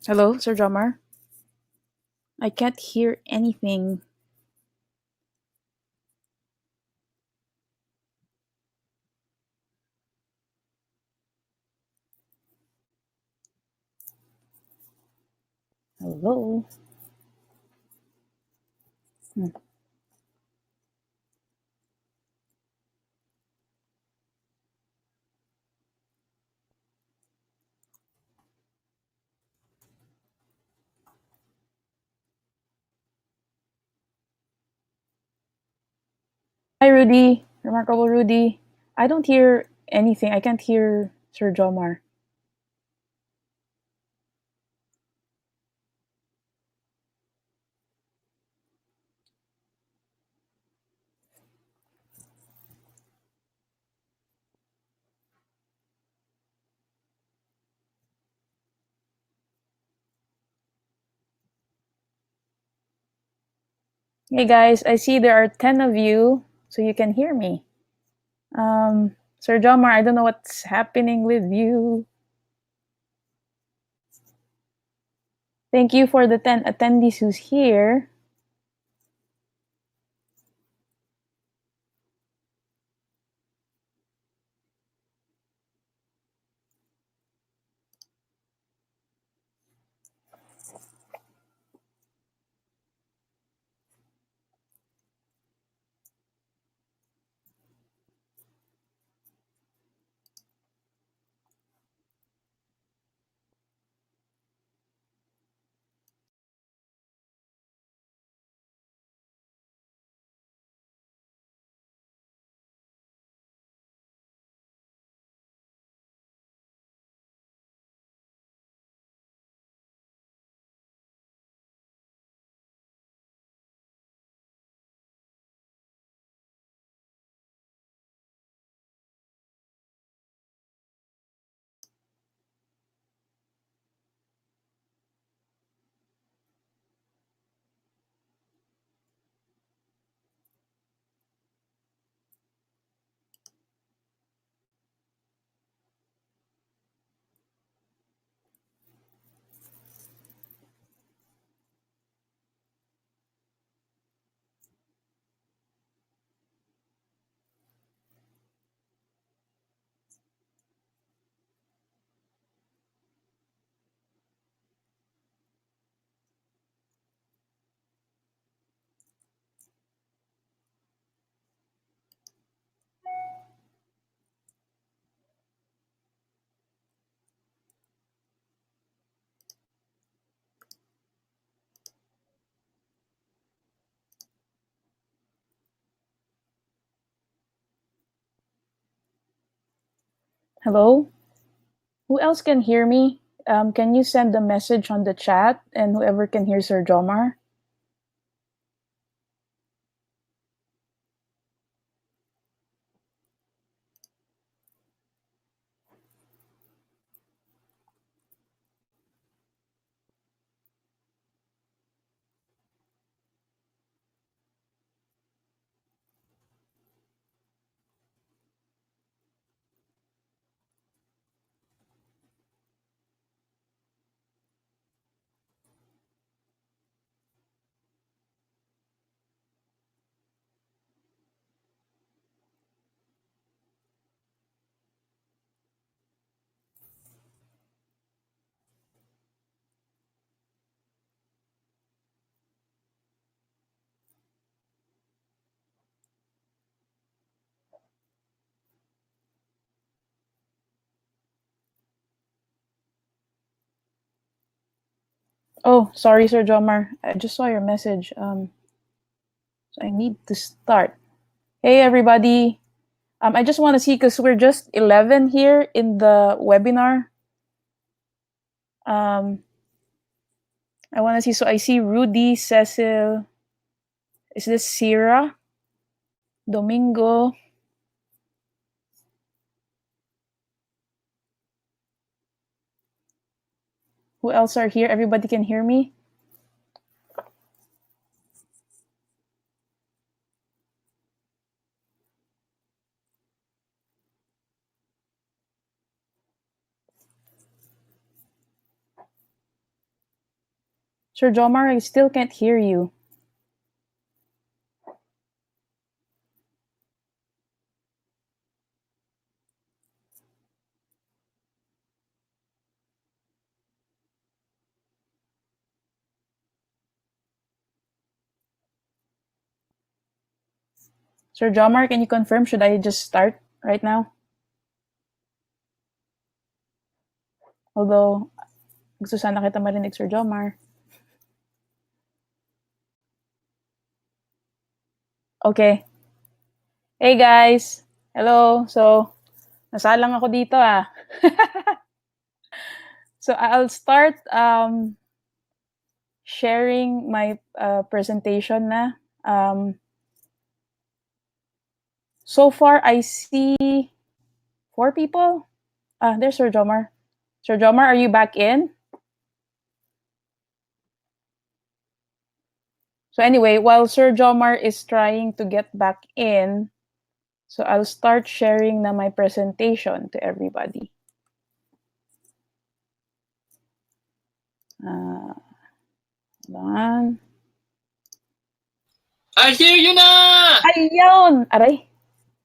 Hello, Sir Jomar? I can't hear anything. Hello? Hmm. Hi, Rudy. Remarkable Rudy. I don't hear anything. I can't hear Sir Jomar. Hey, guys. I see there are 10 of you, so you can hear me. Sir Jomar, I don't know what's happening with you. Thank you for the 10 attendees who's here. Hello? Who else can hear me? Can you send a message on the chat and whoever can hear Sir Jomar? Oh, sorry, Sir Jomar. I just saw your message. So I need to start. Hey, everybody. I just want to see because we're just 11 here in the webinar. Um, I want to see. So I see Rudy, Cecil. Is this Sierra? Domingo. Who else are here? Everybody can hear me? Sir Jomar, I still can't hear you. Sir Jomar, can you confirm? Should I just start right now? Although, gusto sana kita marinig, Sir Jomar. Okay. Hey guys! Hello! So, nasalang ako dito ah. So, I'll start sharing my presentation na. So far, I see 4 people. There's Sir Jomar. Sir Jomar, are you back in? So anyway, while Sir Jomar is trying to get back in, so I'll start sharing na my presentation to everybody. Hold on. I hear you na! Ayun! Aray!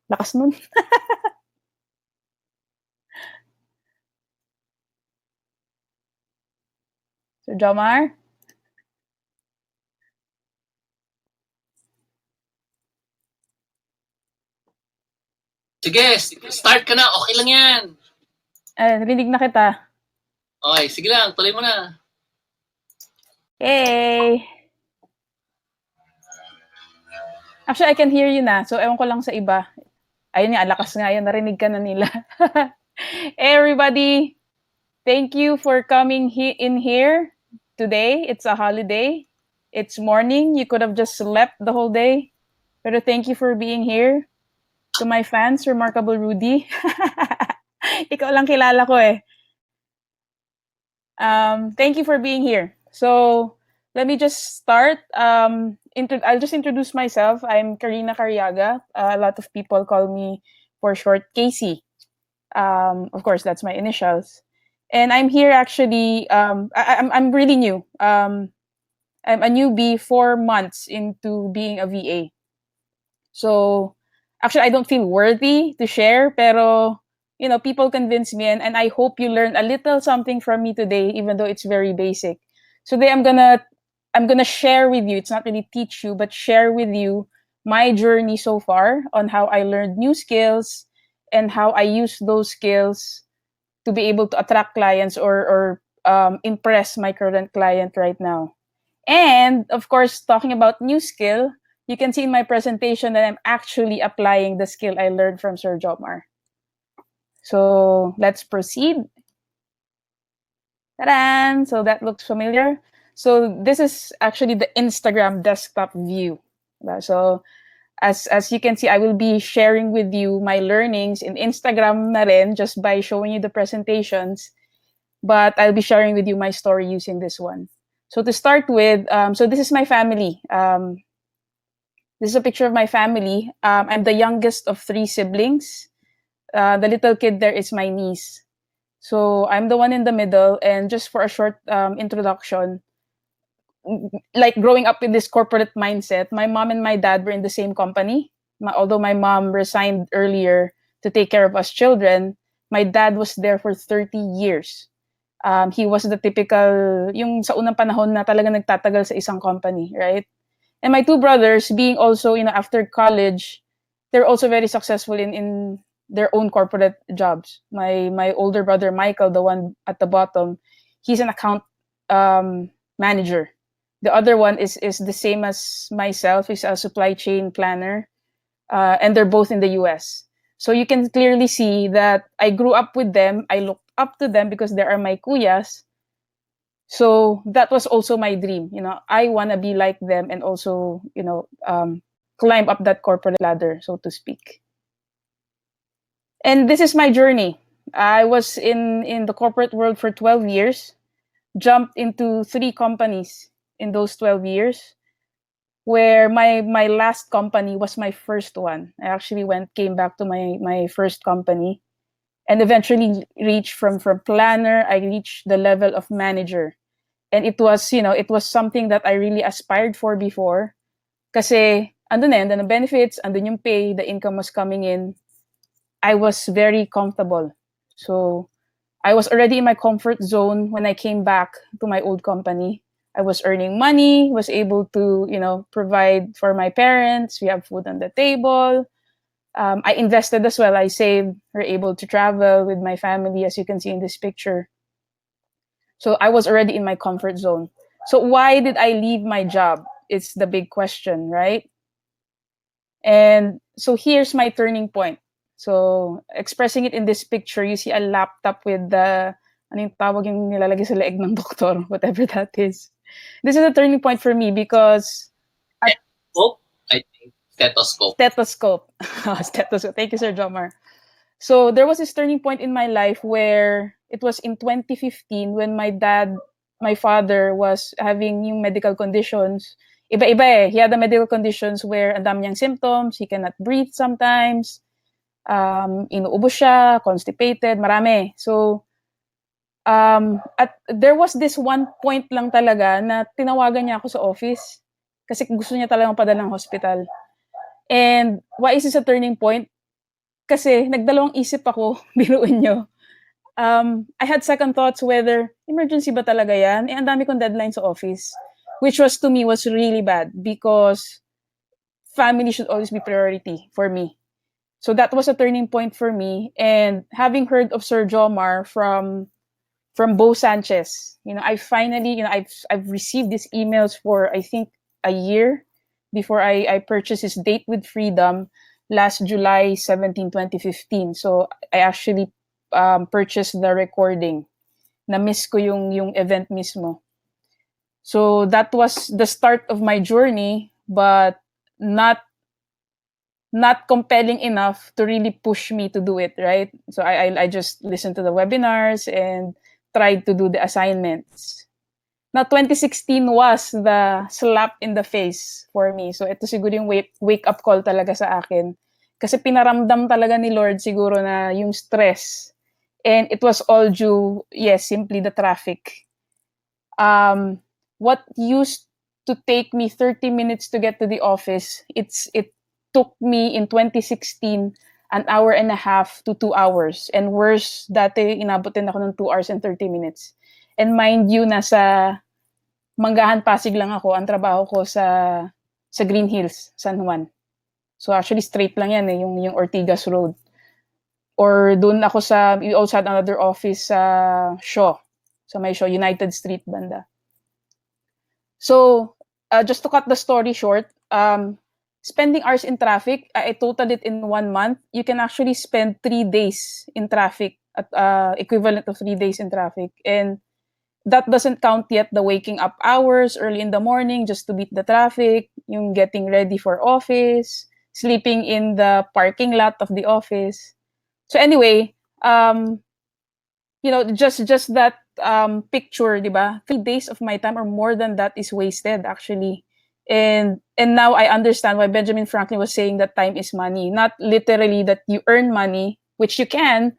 Lakas nun. Sir Jomar? Sige, start ka na. Okay lang yan. Narinig na kita. Okay, sige lang. Tuloy mo na. Hey! Actually, I can hear you na. So, ewan ko lang sa iba. Ayun nga, lakas nga yan. Narinig ka na nila. Hey, everybody! Thank you for coming in here today. It's a holiday. It's morning. You could have just slept the whole day. But thank you for being here. To my fans, Remarkable Rudy. Ikaw lang kilala ko eh. Thank you for being here. So, let me just start. I'll just introduce myself. I'm Karina Cariaga. A lot of people call me for short Casey. Of course, that's my initials. And I'm here actually. I'm really new. I'm a newbie 4 months into being a VA. So actually, I don't feel worthy to share, pero people convince me, and I hope you learn a little something from me today, even though it's very basic. So today I'm gonna share with you. It's not really teach you, but share with you my journey so far on how I learned new skills and how I use those skills to be able to attract clients or impress my current client right now. And of course, talking about new skill, you can see in my presentation that I'm actually applying the skill I learned from Sir Jomar. So let's proceed. Ta-da! So that looks familiar. So this is actually the Instagram desktop view. So as you can see, I will be sharing with you my learnings in Instagram na rin just by showing you the presentations. But I'll be sharing with you my story using this one. So to start with, so this is my family. This is a picture of my family. I'm the youngest of 3 siblings. The little kid there is my niece. So I'm the one in the middle. And just for a short introduction, like growing up in this corporate mindset, my mom and my dad were in the same company. Although my mom resigned earlier to take care of us children, my dad was there for 30 years. He was the typical, yung sa unang panahon na talaga nagtatagal sa isang company, right? And my 2 brothers, being also, after college, they're also very successful in their own corporate jobs. My older brother, Michael, the one at the bottom, he's an account manager. The other one is the same as myself. He's a supply chain planner. And they're both in the US. So you can clearly see that I grew up with them. I looked up to them because they are my kuyas. So that was also my dream. I want to be like them and also, climb up that corporate ladder, so to speak. And this is my journey. I was in the corporate world for 12 years, jumped into 3 companies in those 12 years, where my last company was my first one. I actually came back to my first company and eventually reached from planner, I reached the level of manager. And it was something that I really aspired for before. Kasi, andun ang benefits, andun yung pay, the income was coming in. I was very comfortable. So, I was already in my comfort zone when I came back to my old company. I was earning money, was able to, provide for my parents. We have food on the table. I invested as well. I saved, were able to travel with my family, as you can see in this picture. So I was already in my comfort zone. So why did I leave my job? It's the big question, right? And so here's my turning point. So expressing it in this picture, you see a laptop with the ano yung tawag yung nilalagay sa leeg ng doktor, whatever that is. This is a turning point for me because Stethoscope? I think. Stethoscope. stethoscope. Stethoscope. Thank you, Sir Jomar. So there was this turning point in my life where it was in 2015 when my father was having yung medical conditions. Iba-iba eh. He had the medical conditions where ang dami niyang symptoms, he cannot breathe sometimes, inuubo siya, constipated, marami. So, at there was this one point lang talaga na tinawagan niya ako sa office kasi gusto niya talagang padala ng hospital. And why is this a turning point? Kasi nagdalawang isip ako, biruin nyo. I had second thoughts whether emergency ba talaga yan? Eh, ang dami kong deadline sa office. Which was to me was really bad because family should always be priority for me. So that was a turning point for me. And having heard of Sir Jomar from Bo Sanchez, I finally, I've received these emails for I think a year before I purchased his Date with Freedom last July 17, 2015. So I actually purchased the recording. Na-miss ko yung event mismo. So that was the start of my journey, but not compelling enough to really push me to do it, right? So I just listened to the webinars and tried to do the assignments. Now, 2016 was the slap in the face for me. So ito siguro yung wake-up call talaga sa akin. Kasi pinaramdam talaga ni Lord siguro na yung stress. And it was all due, yes, simply the traffic. What used to take me 30 minutes to get to the office, it took me in 2016 an hour and a half to 2 hours. And worse, dati inabot din ako ng 2 hours and 30 minutes. And mind you, nasa Manggahan, Pasig lang ako. Ang trabaho ko sa Green Hills, San Juan. So actually straight lang yan yung Ortigas Road. Or doon ako we also had another office sa Shaw. So may Shaw, United Street banda. So just to cut the story short, spending hours in traffic, I totaled it in 1 month. You can actually spend 3 days in traffic, at equivalent of 3 days in traffic. And that doesn't count yet the waking up hours early in the morning just to beat the traffic, yung getting ready for office, sleeping in the parking lot of the office. So anyway, just that picture, di ba? 3 days of my time or more than that is wasted actually. And now I understand why Benjamin Franklin was saying that time is money. Not literally that you earn money, which you can,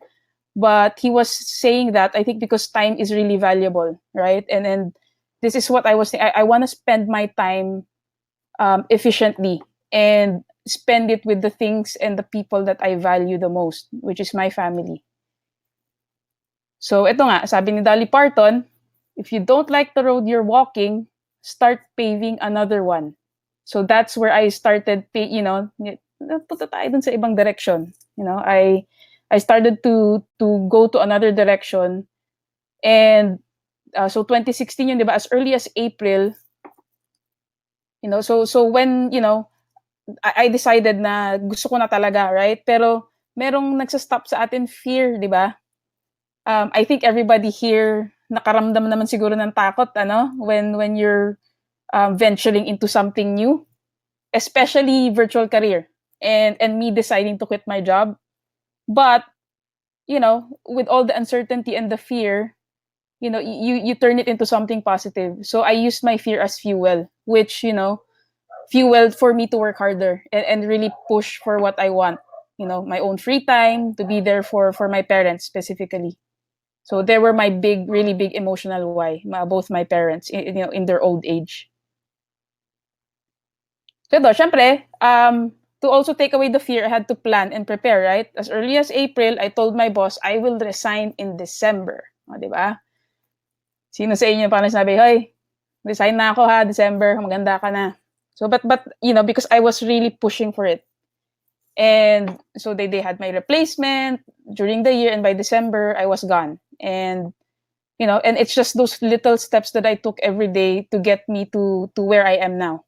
but he was saying that I think because time is really valuable, right? And this is what I was saying. I want to spend my time efficiently and spend it with the things and the people that I value the most, which is my family. So ito nga, sabi ni Dolly Parton, if you don't like the road you're walking, start paving another one. So that's where I started, punta tayo dun sa ibang direction. I started to go to another direction. And so 2016 yun, di ba? As early as April, so when, I decided na gusto ko na talaga, right? Pero merong nagsastop sa atin, fear, di ba? I think everybody here nakaramdam naman siguro ng takot, when you're venturing into something new, especially virtual career, and me deciding to quit my job. But with all the uncertainty and the fear, you turn it into something positive. So I used my fear as fuel, which fueled for me to work harder and really push for what I want. My own free time, to be there for my parents specifically. So they were my really big emotional why, both my parents, in their old age. So ito, syempre, to also take away the fear, I had to plan and prepare, right? As early as April, I told my boss, I will resign in December. O, di ba? Sino sa inyo parang sabi, hoy, resign na ako ha, December, maganda ka na. So, but because I was really pushing for it. And so they had my replacement during the year, and by December, I was gone. And, and it's just those little steps that I took every day to get me to where I am now.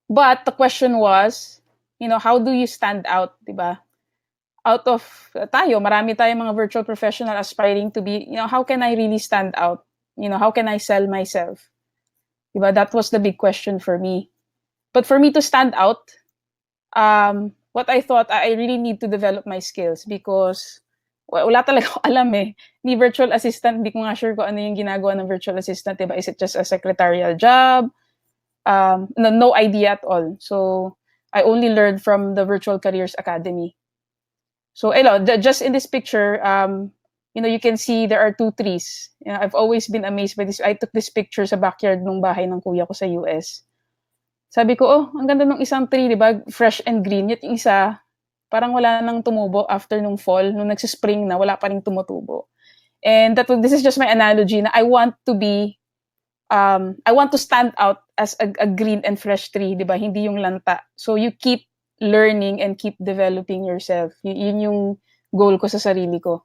But the question was, how do you stand out, diba? Out of tayo, marami tayong mga virtual professional aspiring to be, how can I really stand out? How can I sell myself? Diba? That was the big question for me. But for me to stand out, what I thought, I really need to develop my skills because wala talaga ako alam eh. Ni virtual assistant, hindi ko nga sure kung ano yung ginagawa ng virtual assistant. Diba? Is it just a secretarial job? No idea at all. So I only learned from the Virtual Careers Academy. So just in this picture, you can see there are two trees. I've always been amazed by this. I took this picture sa backyard ng bahay ng kuya ko sa US. Sabi ko, oh, ang ganda ng isang tree, di ba? Fresh and green. Yet yung isa, parang wala nang tumubo after nung fall. Nung nagsispring na, wala pa rin tumutubo. And this is just my analogy na I want to stand out as a green and fresh tree, di ba? Hindi yung lanta. So you keep learning and keep developing yourself. Yun yung goal ko sa sarili ko.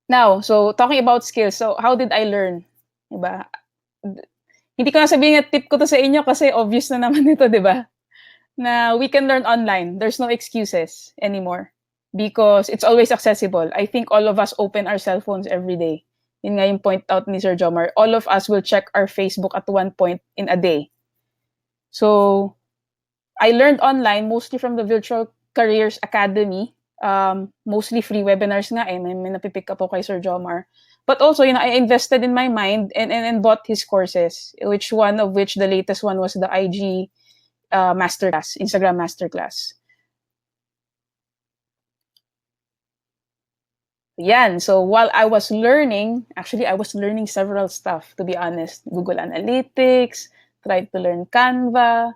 Now, so talking about skills. So how did I learn? Di ba? Hindi ko na sabihin nga tip ko to sa inyo kasi obvious na naman ito, di ba? Na we can learn online. There's no excuses anymore because it's always accessible. I think all of us open our cell phones every day. Yun nga yung point out ni Sir Jomar. All of us will check our Facebook at one point in a day. So, I learned online mostly from the Virtual Careers Academy. Mostly free webinars nga eh. May napipick up po kay Sir Jomar. But also, I invested in my mind and bought his courses, one of which the latest one was the IG masterclass, Instagram masterclass. Yan. So while I was learning, actually I was learning several stuff, to be honest. Google Analytics, tried to learn Canva,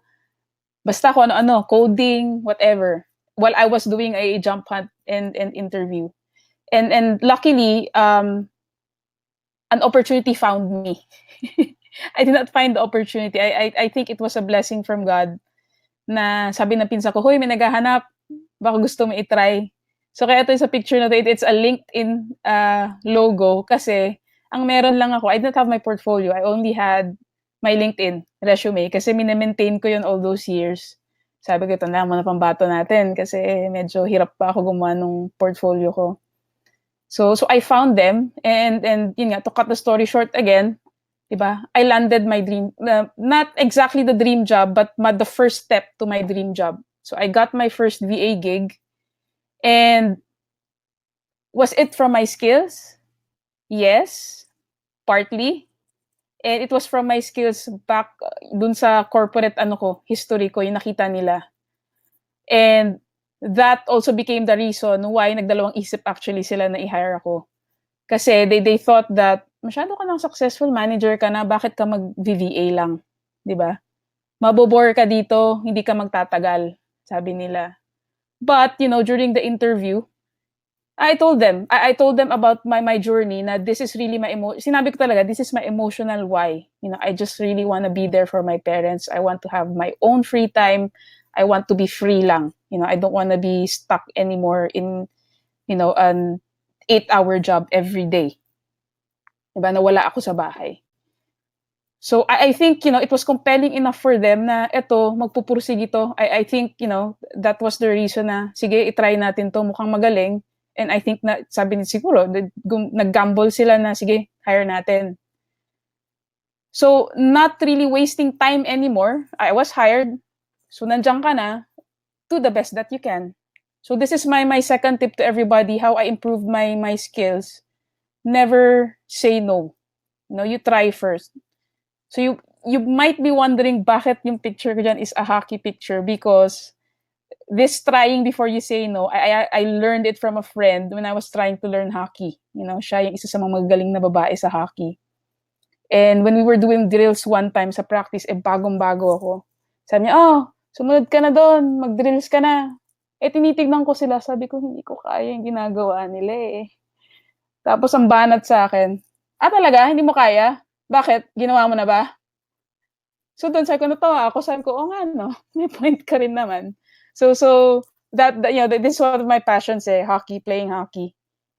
basta kung ano-ano, coding, whatever. While I was doing a jump hunt and interview. And luckily, an opportunity found me. I did not find the opportunity. I think it was a blessing from God na sabi ng pinsa ko, hoy, may naghahanap. Baka gusto mo i-try. So kaya ito sa picture na ito, it's a LinkedIn logo kasi ang meron lang ako, I didn't have my portfolio. I only had my LinkedIn resume kasi minemaintain ko yun all those years. Sabi ko, ito na muna pambato natin kasi medyo hirap pa ako gumawa ng portfolio ko. So I found them and yun nga, to cut the story short again, diba? I landed my dream, not exactly the dream job, but the first step to my dream job. So I got my first VA gig. And was it from my skills? Yes, partly. And it was from my skills back dun sa corporate history ko, yung nakita nila. And that also became the reason why nagdalawang isip actually sila na i-hire ako. Kasi they thought that masyado ka ng successful manager ka na, bakit ka mag-VVA lang? 'Di ba? Mabobore ka dito, hindi ka magtatagal, sabi nila. But, during the interview, I told them about my journey na this is really sinabi ko talaga, this is my emotional why. I just really want to be there for my parents. I want to have my own free time. I want to be free lang. I don't want to be stuck anymore in, an 8-hour job every day. Diba? Nawala ako sa bahay. So I think, it was compelling enough for them na eto, magpupursige ito. I think, that was the reason na, sige, itry natin to, mukhang magaling. And I think na, sabi ni siguro, nag-gamble sila na, sige, hire natin. So, not really wasting time anymore. I was hired. So, nandiyan ka na, do the best that you can. So, this is my second tip to everybody, how I improve my skills. Never say no. You try first. So you might be wondering bakit yung picture ko dyan is a hockey picture because this trying before you say no, I learned it from a friend when I was trying to learn hockey. Siya yung isa sa mga magagaling na babae sa hockey. And when we were doing drills one time sa practice, bagong-bago ako. Sabi niya, sumunod ka na doon, mag-drills ka na. Tinitignan ko sila, sabi ko, hindi ko kaya yung ginagawa nila eh. Tapos ang banat sa akin, talaga? Hindi mo kaya? Bakit? Ginawa mo na ba? So doon sabi ko, natawa ako. Sabi ko, nga no, may point ka rin naman. So that this is one of my passions hockey, playing hockey.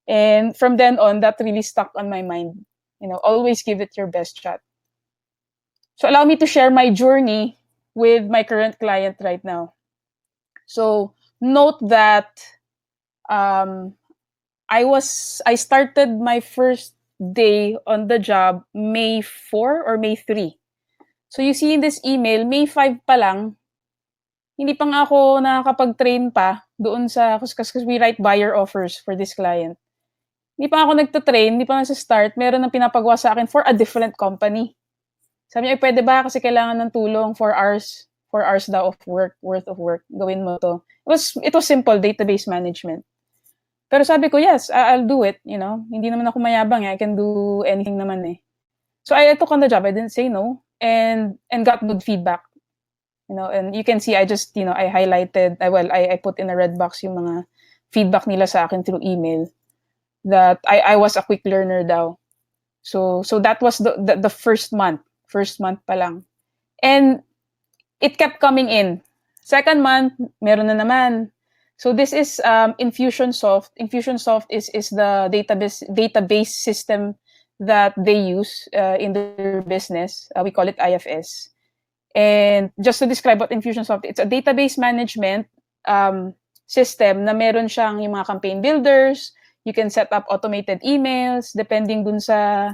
And from then on, that really stuck on my mind. Always give it your best shot. So allow me to share my journey with my current client right now. So note that I started my first day on the job May 4 or May 3. So you see in this email, May 5 pa lang, hindi pa nga ako nakakapag-train pa doon sa, because we write buyer offers for this client. Hindi pa ako nagta-train, hindi pa nasa-start, meron ng pinapagawa sa akin for a different company. Sabi niya, pwede ba? Kasi kailangan ng tulong 4 hours daw of work, worth of work. Gawin mo to. It was simple, database management. Pero sabi ko, yes, I'll do it, Hindi naman ako mayabang, I can do anything naman eh. So I took on the job, I didn't say no, and got good feedback. And you can see I just, I highlighted, I put in a red box yung mga feedback nila sa akin through email that I was a quick learner daw. So that was the first month pa lang. And it kept coming in. Second month, meron na naman. So this is Infusionsoft. Infusionsoft is the database system that they use in their business. We call it IFS. And just to describe what Infusionsoft, it's a database management system na meron siyang yung mga campaign builders. You can set up automated emails depending dun sa,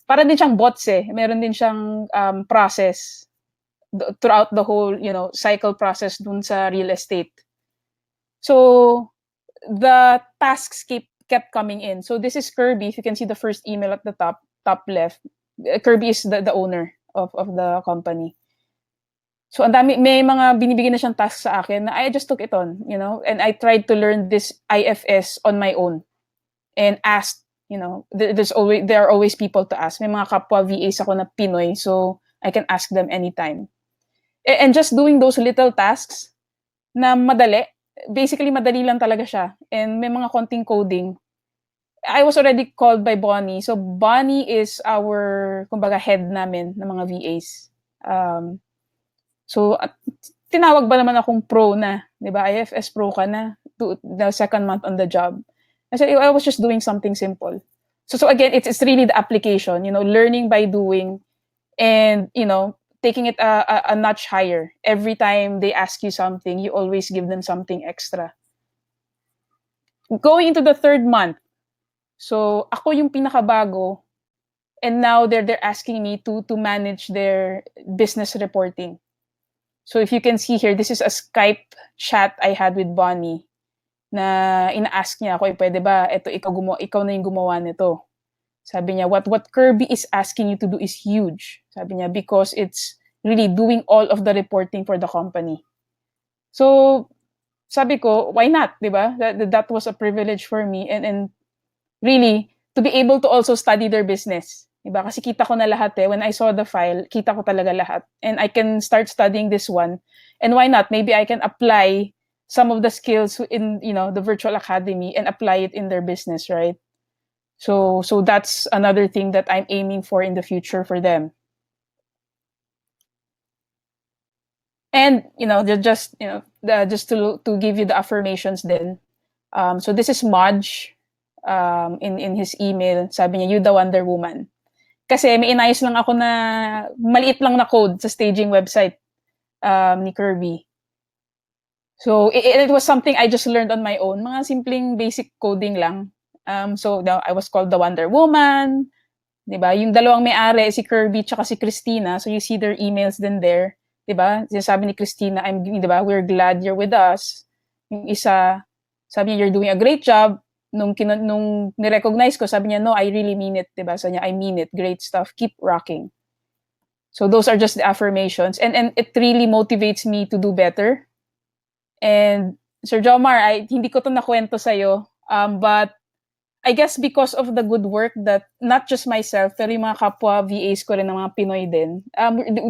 para din siyang bots meron din siyang process throughout the whole, cycle process dun sa real estate. So the tasks kept coming in. So this is Kirby. If you can see the first email at the top left, Kirby is the owner of the company. So ang dami, may mga binibigyan na siyang tasks sa akin na I just took it on, and I tried to learn this IFS on my own and asked, there are always people to ask. May mga kapwa VAs ako na Pinoy, so I can ask them anytime. And just doing those little tasks na madali, basically madali lang talaga siya, and may mga konting coding. I was already called by Bonnie. So Bonnie is our, kumbaga, head namin ng mga VAs. So tinawag ba naman akong pro na, 'di ba? IFS pro ka na, the second month on the job. I said I was just doing something simple. So again, it's really the application, learning by doing, and taking it a notch higher. Every time they ask you something, you always give them something extra. Going into the third month, so ako yung pinakabago, and now they're asking me to manage their business reporting. So if you can see here, this is a Skype chat I had with Bonnie na ina-ask niya ako, pwede ba, ikaw na yung gumawa nito. Sabi niya, what Kirby is asking you to do is huge. Sabi niya, because it's really doing all of the reporting for the company. So sabi ko, why not, di ba? That was a privilege for me, and really, to be able to also study their business. Diba? Kasi kita ko na lahat when I saw the file, kita ko talaga lahat. And I can start studying this one. And why not? Maybe I can apply some of the skills in, the virtual academy and apply it in their business, right? So that's another thing that I'm aiming for in the future for them. And, just to give you the affirmations then. So this is Modge in his email. Sabi niya, you the Wonder Woman. Kasi may inayos lang ako na maliit lang na code sa staging website ni Kirby. So it was something I just learned on my own. Mga simpleng basic coding lang. So I was called the Wonder Woman. Diba? Yung dalawang may-ari, si Kirby tsaka si Christina. So you see their emails din there. Diba? Sabi ni Christina, diba, we're glad you're with us. Yung isa, sabi niya, you're doing a great job. Nung ni-recognize ko, sabi niya, no, I really mean it, diba? Sabi niya, I mean it, great stuff, keep rocking. So those are just the affirmations, and it really motivates me to do better. And Sir Jomar, hindi ko to nakwento sa'yo, but I guess because of the good work that not just myself, pero yung mga kapwa VAs ko rin ng mga Pinoy din,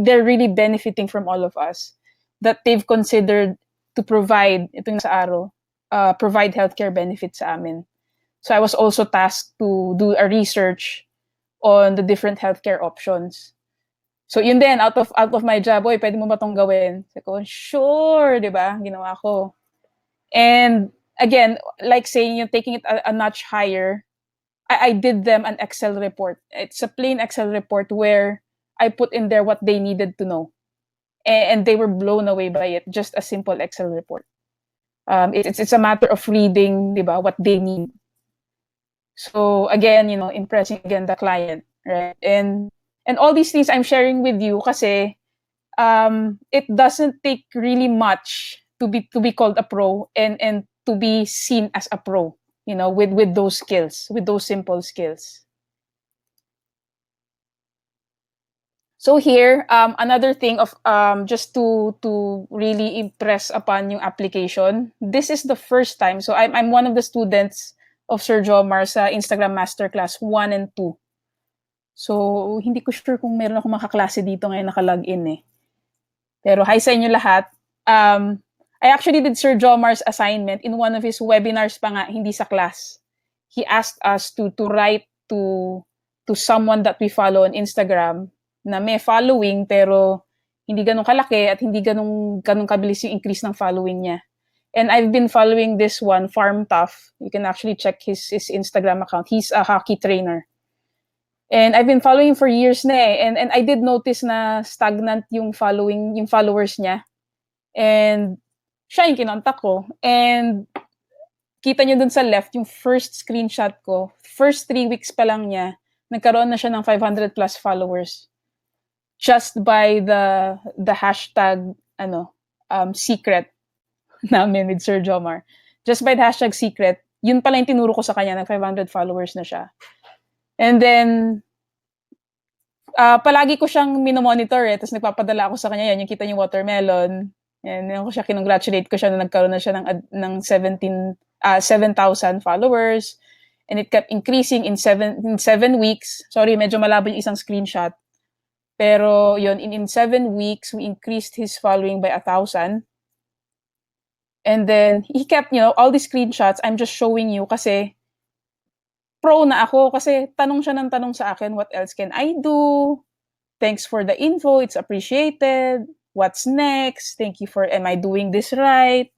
they're really benefiting from all of us. That they've considered to provide, ito yung sa araw, provide healthcare benefits sa amin. So I was also tasked to do a research on the different healthcare options. So yun din, out of my job, oy, pwede mo ba tong gawin? Sabi ko, sure, di ba? Ginawa ko. And again, like saying, you're taking it a notch higher, I did them an Excel report. It's a plain Excel report where I put in there what they needed to know. And they were blown away by it. Just a simple Excel report. It's a matter of reading, di ba, what they need. So again, impressing again the client, right? And all these things I'm sharing with you kasi it doesn't take really much to be called a pro and to be seen as a pro, with those skills, with those simple skills. So here, another thing of just to really impress upon yung application. This is the first time. So I'm one of the students of Sir Jomar sa Instagram Masterclass 1 and 2. So hindi ko sure kung meron akong makaklase dito ngayon naka-login eh. Pero hi sa inyo lahat. I actually did Sir Jomar's assignment in one of his webinars pa nga, hindi sa class. He asked us to write to someone that we follow on Instagram na may following pero hindi ganun kalaki at hindi ganun kabilis yung increase ng following niya. And I've been following this one, Farm Tough. You can actually check his Instagram account. He's a hockey trainer. And I've been following for years na eh. And I did notice na stagnant yung followers niya. And siya yung kinontak ko. And kita nyo dun sa left, yung first screenshot ko, first 3 weeks pa lang niya, nagkaroon na siya ng 500 plus followers. Just by the hashtag, secret namin with Sir Jomar. Just by the hashtag secret, yun pala yung tinuro ko sa kanya, nag 500 followers na siya. And then, palagi ko siyang minomonitor eh. Tapos nagpapadala ako sa kanya yan. Yung kita yung watermelon. And ako siya, kinongratulate ko siya na nagkaroon na siya ng 7,000 followers. And it kept increasing in 7 weeks. Sorry, medyo malabo yung isang screenshot. Pero yun, in 7 weeks, we increased his following by 1,000. And then, he kept, all these screenshots, I'm just showing you kasi pro na ako kasi tanong siya ng tanong sa akin, what else can I do? Thanks for the info, it's appreciated. What's next? Thank you for, am I doing this right?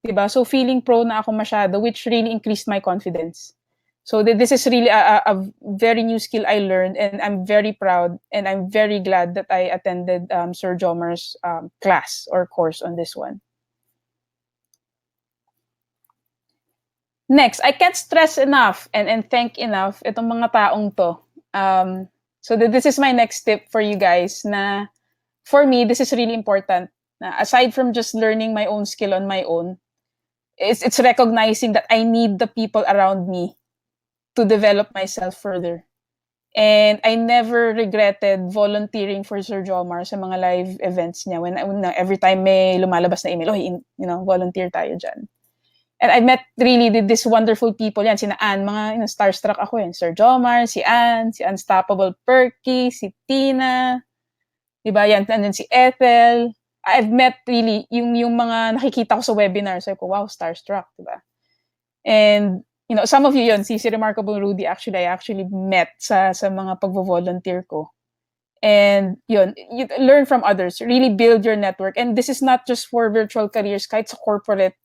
Diba? So feeling pro na ako masyado, which really increased my confidence. So this is really a very new skill I learned, and I'm very proud and I'm very glad that I attended Sir Jomar's class or course on this one. Next, I can't stress enough and thank enough itong mga taong to. So this is my next tip for you guys na for me, this is really important. Aside from just learning my own skill on my own, it's recognizing that I need the people around me to develop myself further. And I never regretted volunteering for Sir Jomar sa mga live events niya when every time may lumalabas na email, volunteer tayo dyan. And I met really these wonderful people yan, sina Ann, mga starstruck ako yan. Sir Jomar, si Ann, si Unstoppable Perky, si Tina, diba yan, and then si Ethel. I've met really yung mga nakikita ko sa webinar, sabi ko, wow, starstruck, diba? And some of you yun, si Remarkable Rudy, I actually met sa mga pagvo-volunteer ko. And yun, you learn from others, really build your network. And this is not just for virtual careers, kahit sa corporate,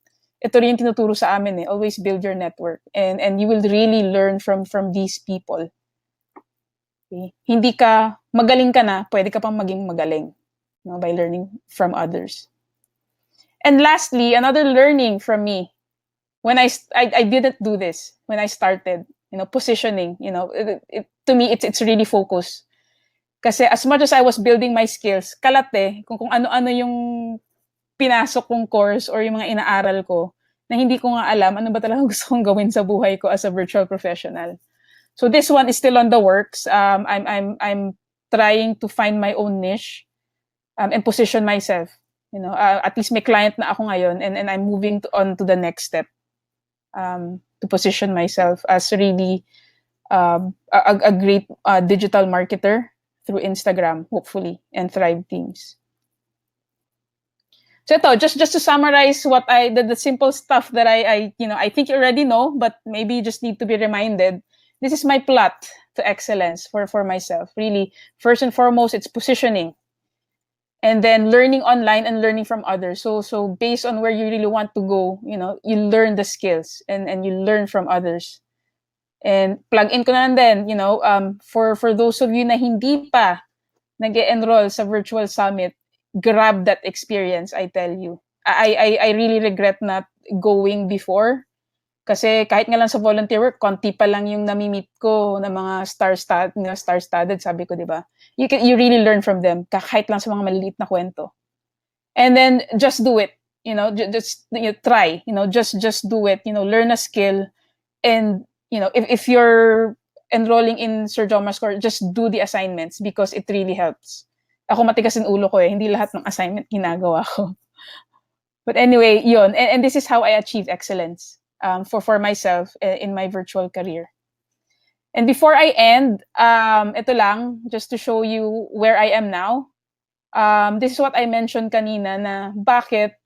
ito rin yung tinuturo sa amin eh, always build your network. And you will really learn from these people. Okay? Hindi ka, magaling ka na, pwede ka pang maging magaling, by learning from others. And lastly, another learning from me, when I didn't do this when I started, positioning, to me, it's really focus. Kasi as much as I was building my skills, kalat eh, kung ano-ano yung pinasok kong course or yung mga inaaral ko, na hindi ko nga alam ano ba talaga gusto kong gawin sa buhay ko as a virtual professional. So this one is still on the works. I'm trying to find my own niche and position myself. At least may client na ako ngayon, and I'm moving on to the next step, to position myself as really a great digital marketer through Instagram, hopefully, and Thrive Teams. So ito, just to summarize what the simple stuff that I think you already know, but maybe you just need to be reminded. This is my plot to excellence for myself. Really, first and foremost, it's positioning, and then learning online and learning from others. So based on where you really want to go, you learn the skills, and you learn from others. And plug in ko na lang din, for those of you na hindi pa nag-enroll sa virtual summit, grab that experience, I tell you. I really regret not going before, kasi kahit nga lang sa volunteer work, konti pa lang yung nami-meet ko na mga star-studded, sabi ko, di ba? You really learn from them, kahit lang sa mga maliliit na kwento. And then just do it, just try, just do it, learn a skill. And if you're enrolling in Sir Jomar's course, just do the assignments, because it really helps. Ako matigas yung ulo ko hindi lahat ng assignment ginagawa ko. But anyway, yun. And this is how I achieve excellence for myself in my virtual career. And before I end, ito lang, just to show you where I am now. This is what I mentioned kanina, na bakit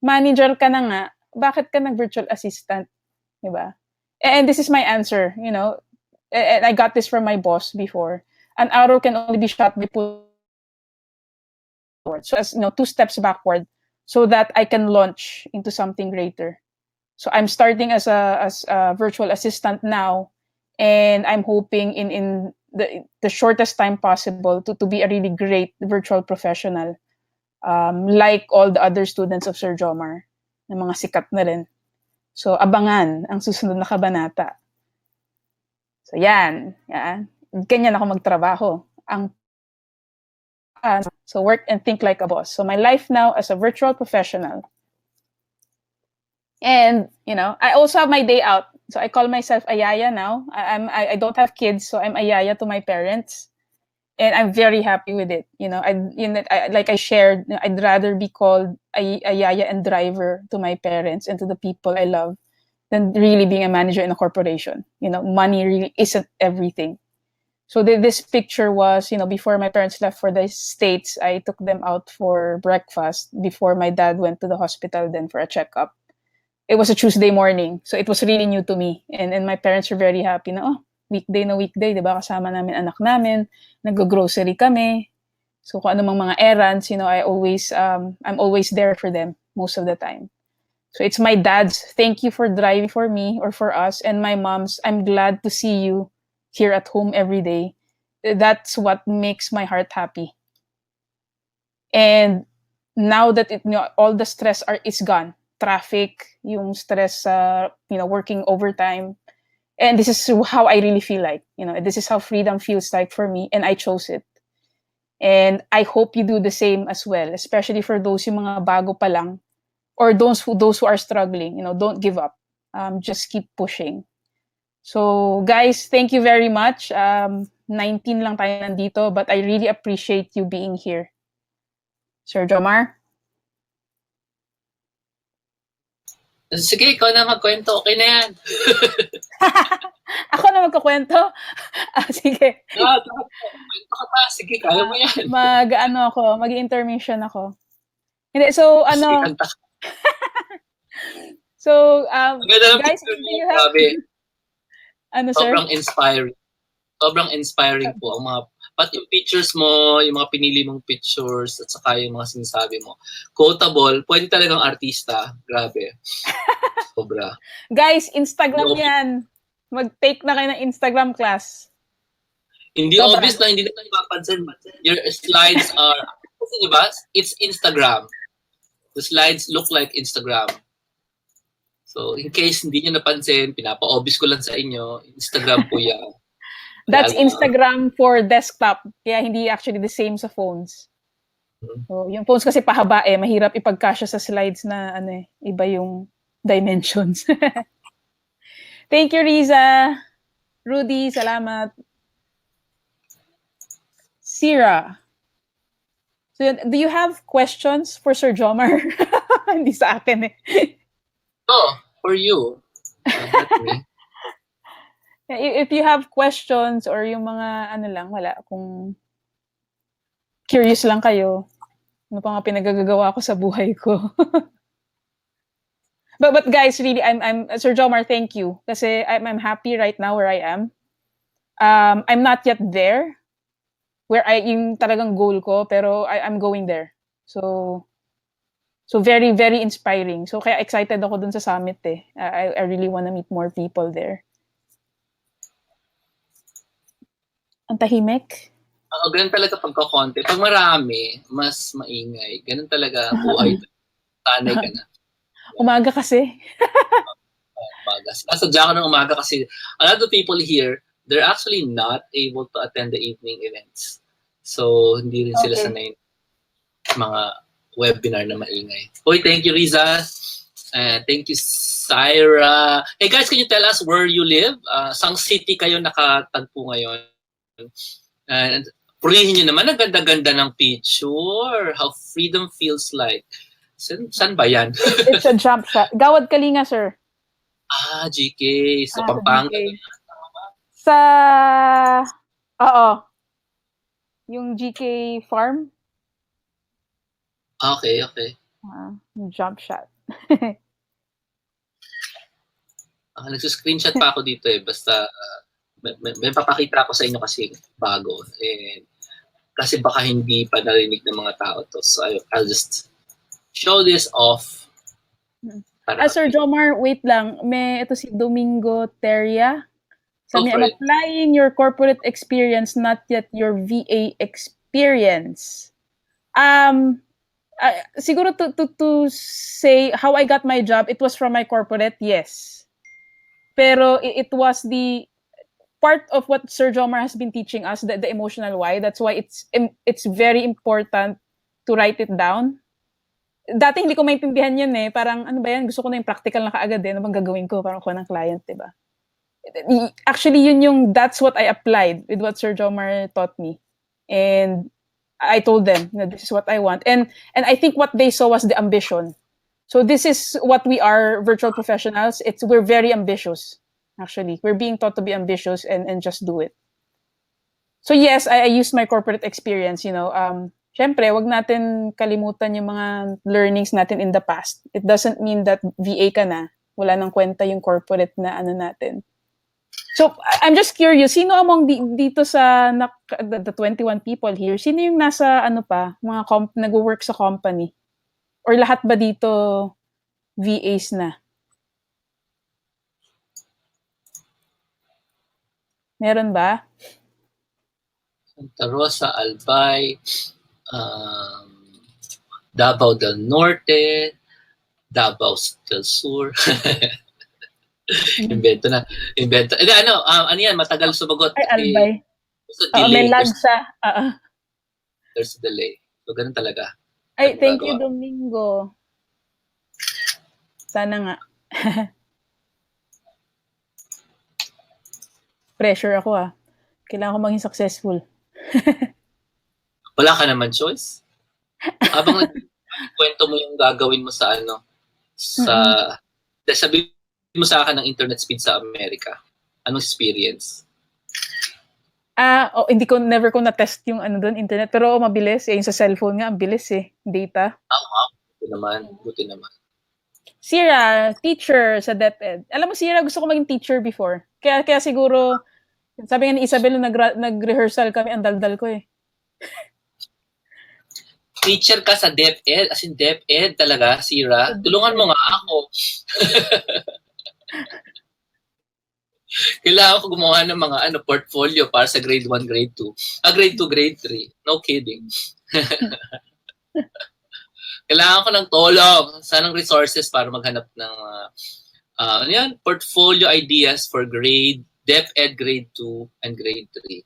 manager ka na nga, bakit ka nag-virtual assistant? Diba? And this is my answer, and I got this from my boss before. An arrow can only be shot by pulling forward. So as 2 steps backward, so that I can launch into something greater. So I'm starting as a virtual assistant now, and I'm hoping in the shortest time possible to be a really great virtual professional, like all the other students of Sir Jomar, na mga sikat na rin. So abangan ang susunod na kabanata. So yan. Ganyan ako magtrabaho. So work and think like a boss. So my life now as a virtual professional. And I also have my day out. So I call myself a yaya now. I don't have kids, so I'm a yaya to my parents, and I'm very happy with it. Like I shared, I'd rather be called a yaya and driver to my parents and to the people I love than really being a manager in a corporation. Money really isn't everything. So this picture was, before my parents left for the States, I took them out for breakfast before my dad went to the hospital then for a checkup. It was a Tuesday morning, so it was really new to me. And my parents were very happy na, weekday na weekday, di ba? Kasama namin anak namin, nag-grocery kami. So kung ano mga errands, I'm always there for them most of the time. So it's my dad's, thank you for driving for me or for us, and my mom's, I'm glad to see you here at home every day. That's what makes my heart happy. And now that all the stress is gone, traffic, yung stress, working overtime, and this is how I really feel like. This is how freedom feels like for me, and I chose it. And I hope you do the same as well, especially for those yung mga bago pa lang, or those who are struggling. Don't give up. Just keep pushing. So guys, thank you very much. 19 lang tayo nandito, but I really appreciate you being here. Sir Jomar? Sige, ikaw na magkwento. Okay na yan. Ako na magkukwento? Sige. Kwento ka pa. Sige, kaya mo yan. Mag-intermission ako. Hindi, so, So, guys, if you have... sir? Sobrang inspiring. Sobrang inspiring po. Pati yung pictures mo, yung mga pinili mong pictures, at saka yung mga sinasabi mo. Quotable, pwede talagang artista. Grabe. Sobra. Guys, Instagram yan. Mag-take na kayo ng Instagram class. Hindi obvious na hindi na mapapansin. Your slides are, kasi diba, it's Instagram. The slides look like Instagram. So, in case hindi nyo napansin, pinapa-obvious ko lang sa inyo, Instagram po yan. That's Instagram for desktop. Kaya hindi actually the same sa phones. So, yung phones kasi pahaba mahirap ipagkasya sa slides na iba yung dimensions. Thank you, Riza. Rudy, salamat. Sira. So, do you have questions for Sir Jomar? Hindi sa akin eh. No, for you. Not me. If you have questions or yung mga ano lang, wala. Kung curious lang kayo, ano pa nga pinagagagawa ko sa buhay ko. But guys, really, I'm Sir Jomar, thank you. Kasi I'm happy right now where I am. I'm not yet there where yung talagang goal ko, pero I'm going there. So very, very inspiring. So kaya excited ako dun sa summit eh. I really wanna meet more people there. Ang tahimik. Ganun talaga pagkakonti. Pag marami, mas maingay. Ganun talaga buhay. Sanay ka na. Umaga kasi. Umaga. Sasadya ko ng umaga kasi a lot of people here, they're actually not able to attend the evening events. So, hindi rin sila sanay mga webinar na maingay. Hoy, thank you, Riza. Thank you, Syra. Hey guys, can you tell us where you live? Sang city kayo nakatagpo ngayon? And purihin nyo naman, ang ganda-ganda ng picture. How freedom feels like. San ba yan? It's a jump shot. Gawad Kalinga, sir. GK. Sa Pampanga. Sa... Oo. Yung GK farm. Okay. Jump shot. Nagsuscreenshot pa ako dito eh. Basta may papakita ako sa inyo kasi bago. Kasi baka hindi pa narinig ng mga tao to. So I'll just show this off. Sir Jomar, wait lang. Ito si Domingo Teria. Sabi niya, I'm applying your corporate experience, not yet your VA experience. Siguro to say how I got my job, it was from my corporate, yes. Pero it was the part of what Sir Jomar has been teaching us, the emotional why. That's why it's very important to write it down. Dati hindi ko maintindihan yun eh. Parang, ano ba yan? Gusto ko na yung practical na kaagad eh. Ano bang gagawin ko? Parang ko ng client, diba? Actually, that's what I applied with what Sir Jomar taught me. And I told them, this is what I want. And I think what they saw was the ambition. So this is what we are, virtual professionals. We're very ambitious, actually. We're being taught to be ambitious and just do it. So yes, I used my corporate experience, syempre, wag natin kalimutan yung mga learnings natin in the past. It doesn't mean that VA ka na. Wala nang kwenta yung corporate na ano natin. So, I'm just curious, sino among dito sa the 21 people here, sino yung nasa mga nag-work sa company? Or lahat ba dito VAs na? Meron ba? Santa Rosa, Albay, Davao del Norte, Davao del Sur. Invento. Ano yan, matagal sumagot. Ay, Albay. May lag sa... There's a delay. So, ganun talaga. Ay, thank you, Domingo. Sana nga. Pressure ako Kailangan ko maging successful. Wala ka naman choice. Habang kwento mo yung gagawin mo sa sabi mo sa akin ng internet speed sa Amerika. Anong experience? Never ko na-test yung internet. Pero mabilis. Yung sa cellphone nga, ang bilis data. Buti naman. Sira, teacher sa DepEd. Alam mo, Sira, gusto ko maging teacher before. Kaya siguro, sabi nga ni Isabel, nag-rehearsal kami, ang daldal ko Teacher ka sa DepEd? As in DepEd talaga, Sira? Tulungan mo nga ako. Kailangan ko gumawa ng mga portfolio para sa grade 1, grade 2. Grade 2, grade 3. No kidding. Kailangan ko ng tulong. Sanang resources para maghanap ng portfolio ideas for DepEd grade 2 and grade 3.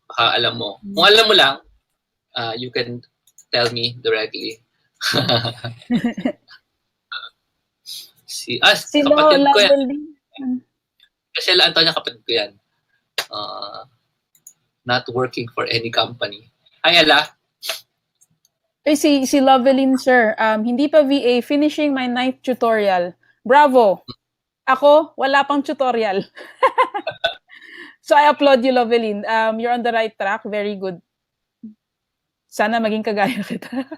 Baka alam mo. Kung alam mo lang, you can tell me directly. Kapatid ko yan. Kasi Antonia, kapatid ko yan. Not working for any company. Hi, Ala. Si Lovelyn, sir, hindi pa VA, finishing my 9th tutorial. Bravo! Ako, wala pang tutorial. So I applaud you, Lovelyn. You're on the right track. Very good. Sana maging kagaya kita.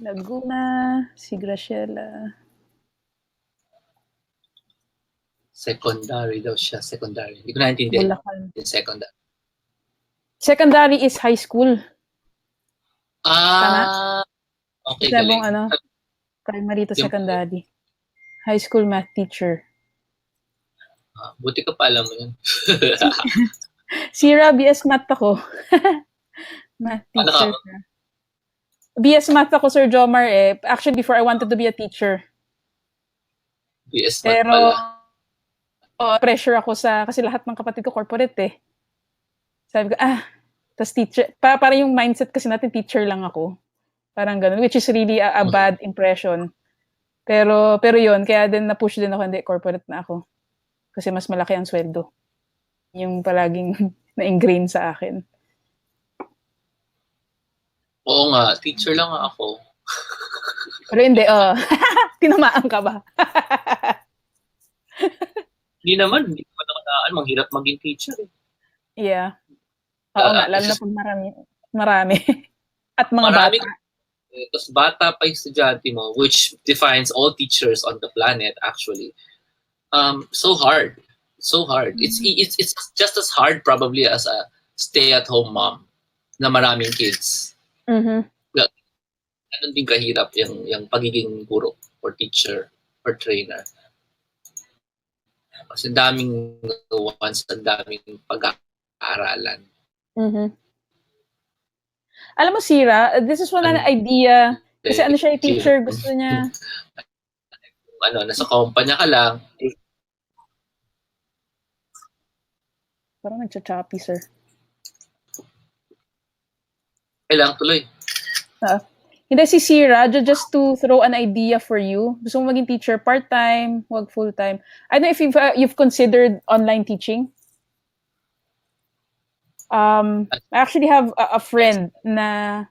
Laguna, si Graciela. Secondary daw siya, secondary. Hindi ko naintindihan. Bulacan. Secondary. Secondary is high school. Ah, okay, Isa galing. mong ano, primary to secondary. High school math teacher. Buti ka pa alam mo yun. Sira, BS math ako. Math teacher. BS math ako, Sir Jomar eh. Actually, before I wanted to be a teacher. BS math pala. Pressure ako kasi lahat ng kapatid ko corporate eh. Sabi ko, tas teacher. Para yung mindset kasi natin, teacher lang ako. Parang ganun, which is really a bad impression. Pero yun, kaya din na-push din ako, hindi, corporate na ako. Kasi mas malaki ang sweldo. Yung palaging na-ingrain sa akin. Oo nga, teacher lang ako. Pero hindi, tinamaan ka ba? Hindi naman ako naan, manghirap maging teacher eh. Yeah. Oo nga, lalo na pag marami. At mga marami, bata. Tapos bata pa yung estudyante mo, which defines all teachers on the planet actually. So hard. Mm-hmm. It's just as hard probably as a stay-at-home mom na maraming kids. Mm-hmm. Ganun din kahirap yung pagiging guro or teacher or trainer. Kasi daming nuance, daming pag-aaralan. Mm-hmm. Alam mo, Sira, this is one idea. Kasi ano siya, teacher, gusto niya. Nasa kumpanya ka lang. Parang nagcha-choppy, sir. Kailangan tuloy. Hindi, si Sira, just to throw an idea for you. Gusto mo maging teacher part-time, wag full-time. I don't know if you've considered online teaching. I actually have a friend na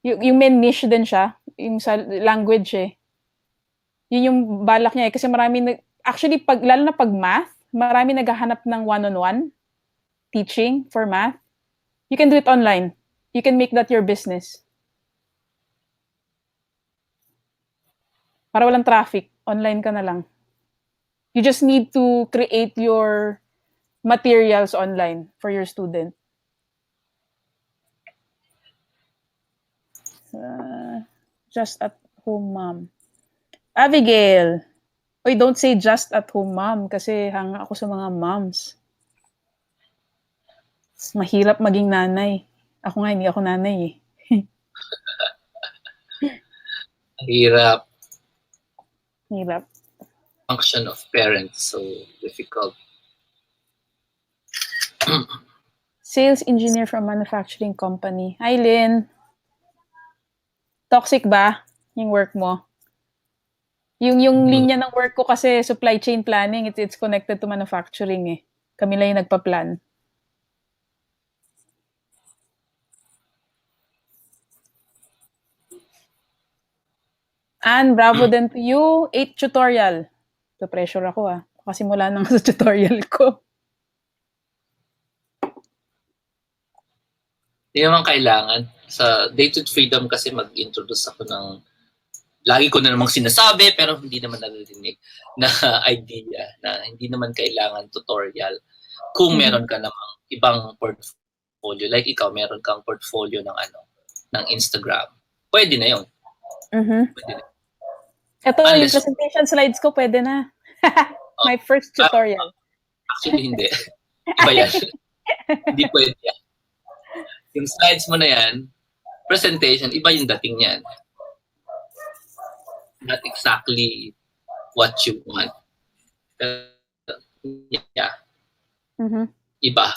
yung main niche din siya, yung sa language eh. Yun yung balak niya eh. Kasi actually, lalo na pag math, marami naghahanap ng one-on-one teaching for math. You can do it online. You can make that your business. Para walang traffic, online ka na lang. You just need to create your materials online for your student. Just at home mom. Abigail. Oy, don't say just at home mom kasi hanga ako sa mga moms. Mahirap maging nanay. Ako nga, hindi ako nanay eh. Hirap. Function of parents, so difficult. Sales engineer from manufacturing company. Hi, Lynn. Toxic ba yung work mo? Yung linya ng work ko kasi supply chain planning, it's connected to manufacturing eh. Kami lang yung nagpa-plan. And bravo din to you. 8 tutorial. So pressure ako ah. Kasi mula nang sa tutorial ko. Hindi naman kailangan. Sa Dated Freedom kasi mag-introduce ako ng lagi ko na namang sinasabi pero hindi naman naririnig na idea na hindi naman kailangan tutorial kung meron ka namang ibang portfolio. Like ikaw, meron kang portfolio ng Instagram. Pwede na yun. Pwede na. Ito, yung presentation slides ko, pwede na. My first tutorial. Actually, hindi. Iba yan. Hindi pwede yan. Yung slides mo na yan, presentation, iba yung dating yan. Not exactly what you want. Yeah. Iba.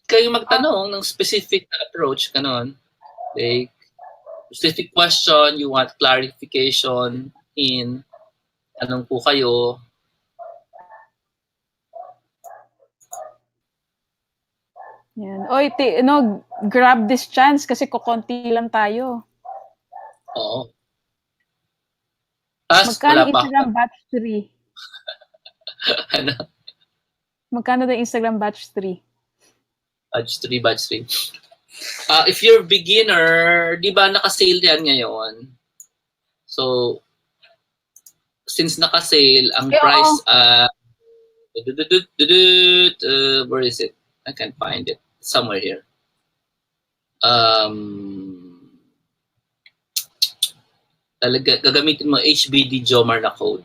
Kayo magtanong ng specific approach, kanon. Like, specific question, you want clarification in anong po kayo. Yan. Oy, grab this chance kasi kukonti lang tayo. Oo. Magkano Wala pa. Instagram batch 3? Ano? Magkano daw Instagram batch 3? Batch 3. If you're beginner, di ba naka-sale yan ngayon? So, since naka-sale, ang price, where is it? I can't find it. Somewhere here. Talaga, gagamitin mo HBD Jomar na code.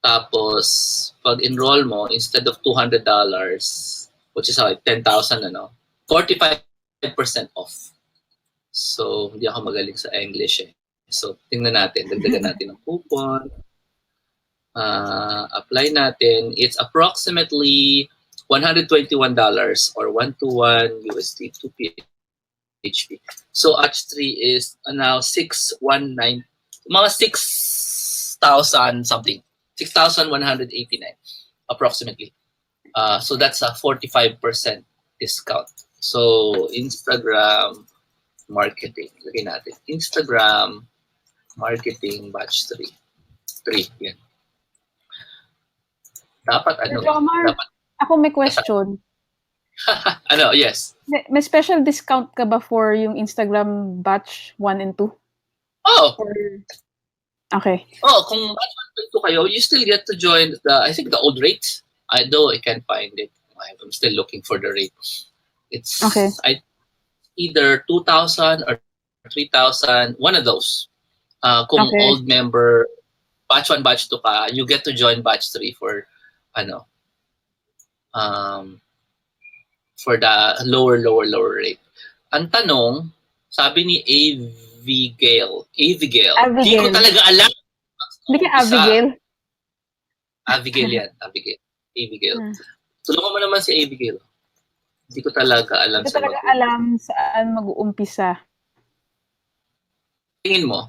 Tapos, pag enroll mo, instead of $200, which is like 10,000, 45% off. So, hindi ako magaling sa English eh. So, tingnan natin. Dagdagan natin ng coupon. Apply natin. It's approximately $121 or 121 USD to PHP. So, batch 3 is now 619, mga 6,000 something. 6,189 approximately. So, that's a 45% discount. So, Instagram marketing. Lagay natin. Instagram marketing batch 3. 3, yan. Dapat ano? Jomar, Dapat, ako may question. ano, yes. May special discount ka ba for yung Instagram batch 1 and 2? Oh! Or... Okay. Oh, kung batch 1 and 2 kayo, you still get to join I think the old rate. Though I can't find it. I'm still looking for the rate. It's okay. Either 2,000 or 3,000, one of those. Kung okay. old member, batch 1, batch 2 ka, you get to join batch 3 for for the lower rate. Ang tanong, sabi ni Abigail, hindi ko talaga alam. Hindi ka Abigail? Abigail yan, Abigail. Tulungan mo naman si Abigail. Hindi ko talaga alam saan mag-uumpisa. Alam saan mag-uumpisa. Tingin mo?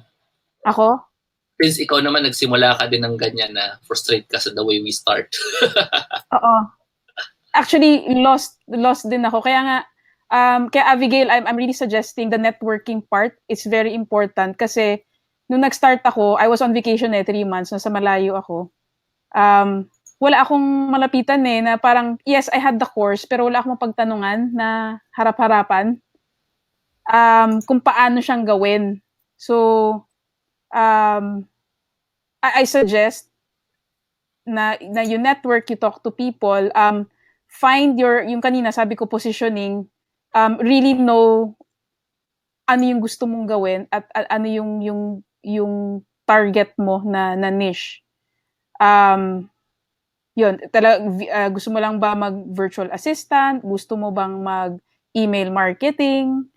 Ako? Since ikaw naman nagsimula ka din ng ganyan na frustrate ka sa the way we start. Oo. Actually, lost din ako. Kaya nga, kaya Abigail, I'm really suggesting the networking part is very important kasi nung nag-start ako, I was on vacation 3 months, nasa malayo ako. Wala akong malapitan na parang, yes, I had the course, pero wala akong pagtanungan na harap-harapan kung paano siyang gawin. So, I suggest na you network, you talk to people, find yung kanina sabi ko positioning, really know ano yung gusto mong gawin at ano yung target mo na niche. Yun, gusto mo lang ba mag virtual assistant? Gusto mo bang mag email marketing?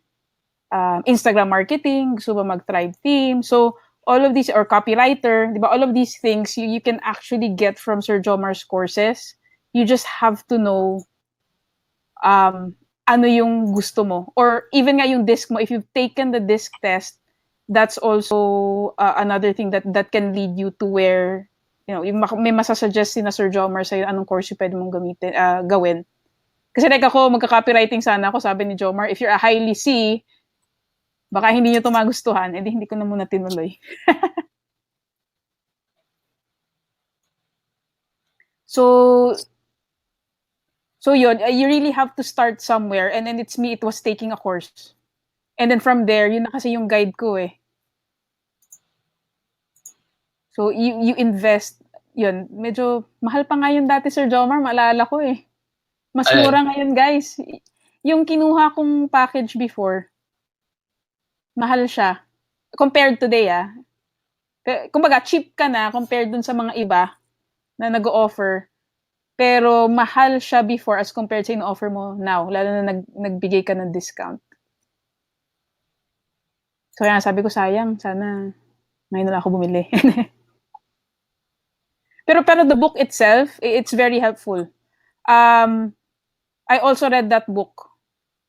Instagram marketing? Gusto ba mag tribe team? So, all of these, or copywriter, di ba? All of these things you can actually get from Sir Jomar's courses. You just have to know ano yung gusto mo. Or even nga yung disc mo, if you've taken the disc test, that's also another thing that can lead you to where, yung may masasuggest si na Sir Jomar sa'yo anong course yung pwede mong gawin. Kasi like ako, magka-copywriting sana ako, sabi ni Jomar, if you're a highly C, baka hindi nyo ito magustuhan, edi hindi ko na muna tinuloy. So yun, you really have to start somewhere, and then it was taking a course. And then from there, yun na kasi yung guide ko eh. So you invest, yun, medyo mahal pa nga yun dati Sir Jomar, maalala ko eh. Mas mura ngayon guys. Yung kinuha kong package before, mahal siya. Compared today kumbaga cheap ka na compared dun sa mga iba na nag-o-offer. Pero mahal siya before as compared sa in-offer mo now, lalo na nagbigay ka ng discount. So yan, sabi ko sayang, sana ngayon na lang ako bumili. pero the book itself, it's very helpful. I also read that book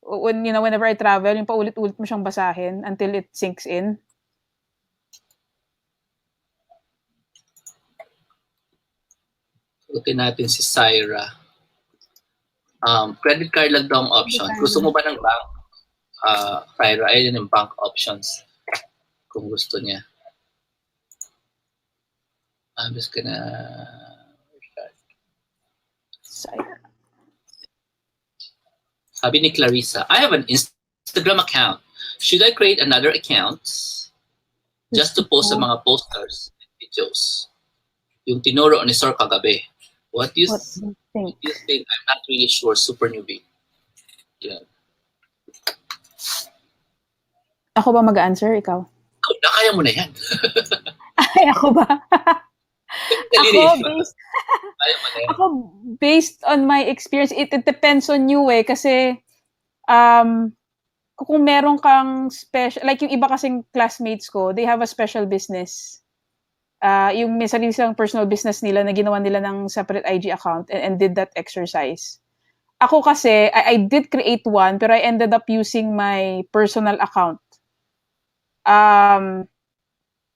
whenever I travel, yung paulit-ulit mo siyang basahin until it sinks in. Lookin natin si Syra. Credit card lang daw ang option. Gusto mo ba ng bank? Kyra, ayun yung bank options. Kung gusto niya. I'm just gonna... Sabi ni Clarissa, I have an Instagram account. Should I create another account just to post sa mga posters and videos? Yung tinuro ni Sir kagabi. What do you think? I'm not really sure. Super newbie. Yeah. Ako ba mag-answer? Ikaw? Kaya mo na yan. Ay, ako ba? Ako, based on my experience, it depends on you eh. Kasi, kung meron kang special, like yung iba kasing classmates ko, they have a special business. Yung may sarili silang personal business nila na ginawa nila ng separate IG account and did that exercise. Ako kasi, I did create one, pero I ended up using my personal account.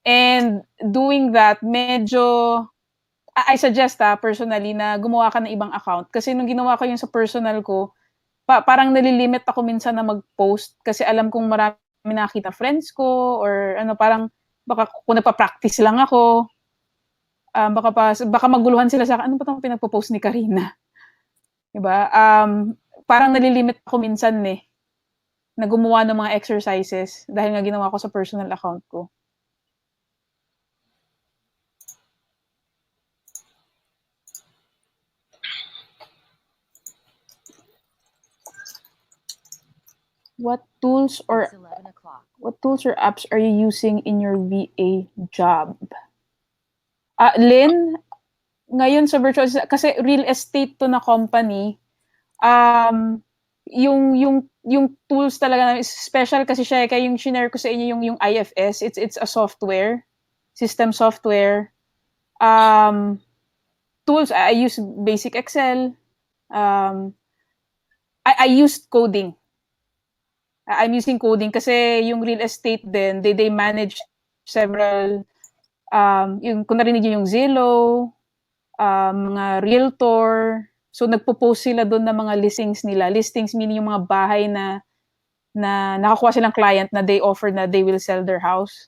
And doing that, medyo, I suggest personally na gumawa ka ng ibang account. Kasi nung ginawa ko yung sa personal ko, parang nalilimit ako minsan na mag-post kasi alam kong marami nakita friends ko or ano, parang baka kung nagpa-practice lang ako, baka maguluhan sila sa akin, ano ba itong pinagpo-post ni Karina? Diba? Parang nalilimit ako minsan na gumawa ng mga exercises dahil nga ginawa ko sa personal account ko. What tools or apps are you using in your VA job? Lynn, ngayon sa virtual, kasi real estate to na company, yung tools talaga special kasi siya, kaya yung shinare ko sa inyo yung IFS, it's a software, system software. Tools, I use basic Excel. I used coding. I'm using coding kasi yung real estate din, they manage several, yung kung narinig yung Zillow, mga realtor. So nagpo-post sila doon ng mga listings nila. Listings meaning yung mga bahay na nakakuha silang client na they offer na they will sell their house.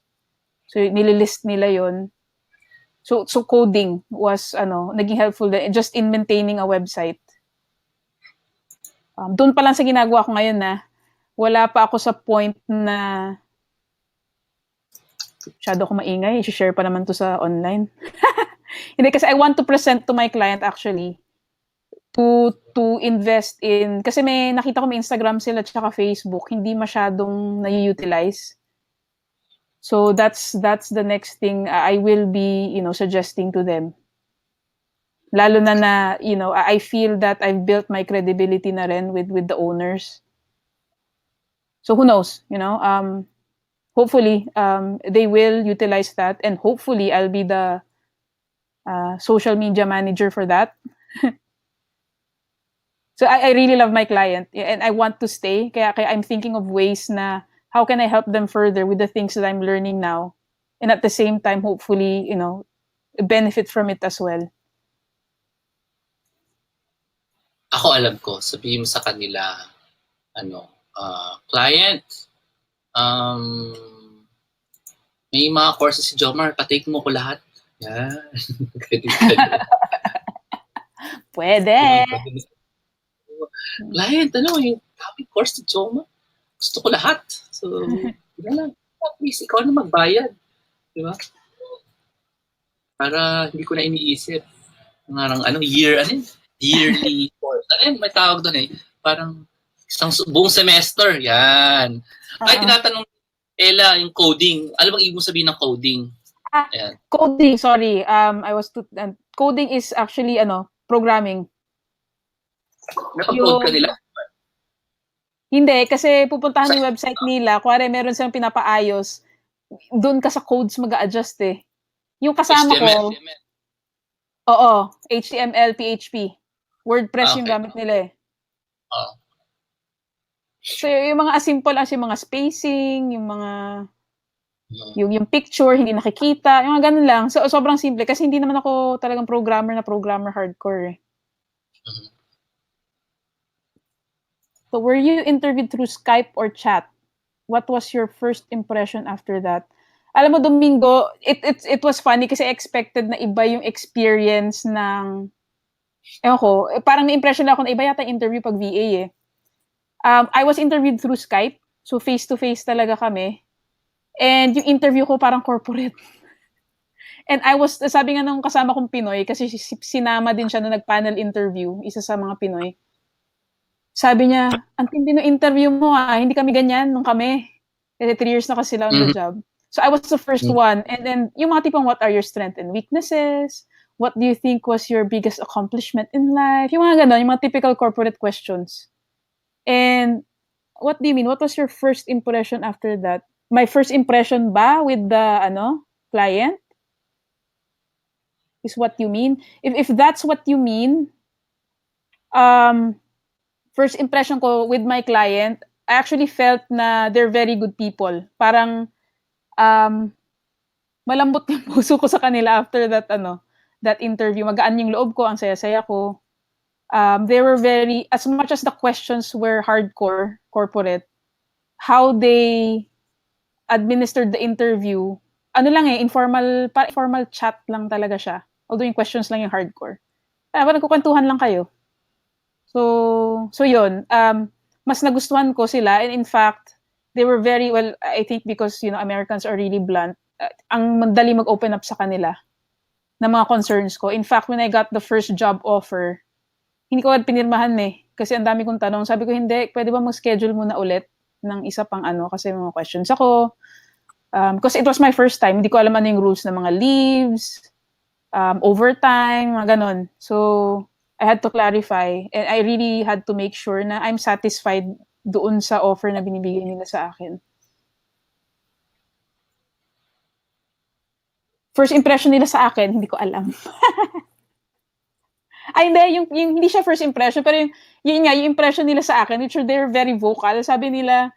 So nililist nila yon. So coding was naging helpful din, just in maintaining a website. Doon pa lang sa ginagawa ko ngayon na wala pa ako sa point na masyado ko maingay, i-share pa naman to sa online. Hindi, kasi I want to present to my client actually to invest in, kasi may nakita ko may Instagram sila tsaka Facebook, hindi masyadong na-utilize. So that's the next thing I will be, suggesting to them. Lalo na I feel that I've built my credibility na rin with the owners. So who knows, hopefully they will utilize that, and hopefully I'll be the social media manager for that. So I really love my client and I want to stay. Kaya I'm thinking of ways na how can I help them further with the things that I'm learning now, and at the same time hopefully benefit from it as well. Ako alam ko, sabihin mo sa kanila, client, may mga courses si Jomar, patake mo ko lahat. Yan. Pwede. Client, yung topic course si Jomar, gusto ko lahat. So, please, ikaw na magbayad. Di ba? Para hindi ko na iniisip. Parang yearly course. May tawag doon parang isang buong semester. Yan. Ay, tinatanong Ella, yung coding. Ano bang ibig sabihin ng coding? Ayan. Coding, sorry. Coding is actually programming. Napag-code ka nila? Hindi, kasi pupuntahan yung website nila. Kuwari, meron silang pinapaayos. Doon ka sa codes mag-a-adjust Yung kasama HTML. ko, oo, HTML, PHP. WordPress yung gamit nila So, yung mga simple as yung mga spacing, yung mga yung picture, hindi nakikita, yung mga ganun lang. So, sobrang simple kasi hindi naman ako talagang programmer hardcore So were you interviewed through Skype or chat? What was your first impression after that? Alam mo, Domingo, it was funny kasi expected na iba yung experience ng, ewan ko, parang may impression ako na iba yata yung interview pag VA eh. I was interviewed through Skype, so face-to-face talaga kami. And yung interview ko parang corporate. And sabi nga nung kasama kong Pinoy, kasi sinama din siya nung nag-panel interview, isa sa mga Pinoy. Sabi niya, ang tindi ng interview mo hindi kami ganyan nung kami. Kasi 3 years na kasi sila on the job. So I was the first one. And then, yung mga tipong, what are your strengths and weaknesses? What do you think was your biggest accomplishment in life? Yung mga ganon, yung mga typical corporate questions. And, what do you mean? What was your first impression after that? My first impression ba with the, client? Is what you mean? If that's what you mean, first impression ko with my client, I actually felt na they're very good people. Parang, malambot yung puso ko sa kanila after that interview. Magaan yung loob ko, ang saya-saya ko. They were very, as much as the questions were hardcore, corporate, how they administered the interview, informal chat lang talaga siya. Although yung questions lang yung hardcore. Parang nagkukwentuhan lang kayo. So yun. Mas nagustuhan ko sila. And in fact, they were very, well, I think because, Americans are really blunt, ang madali mag-open up sa kanila ng mga concerns ko. In fact, when I got the first job offer, hindi ko pinirmahan kasi ang dami kong tanong. Sabi ko, hindi, pwede ba mag-schedule muna ulit ng isa pang kasi mga questions ako. Because it was my first time, hindi ko alam ano yung rules ng mga leaves, overtime, mga ganon. So, I had to clarify and I really had to make sure na I'm satisfied doon sa offer na binibigay nila sa akin. First impression nila sa akin, hindi ko alam. Ay, hindi, yung hindi siya first impression, pero yung impression nila sa akin, which they're very vocal. Sabi nila,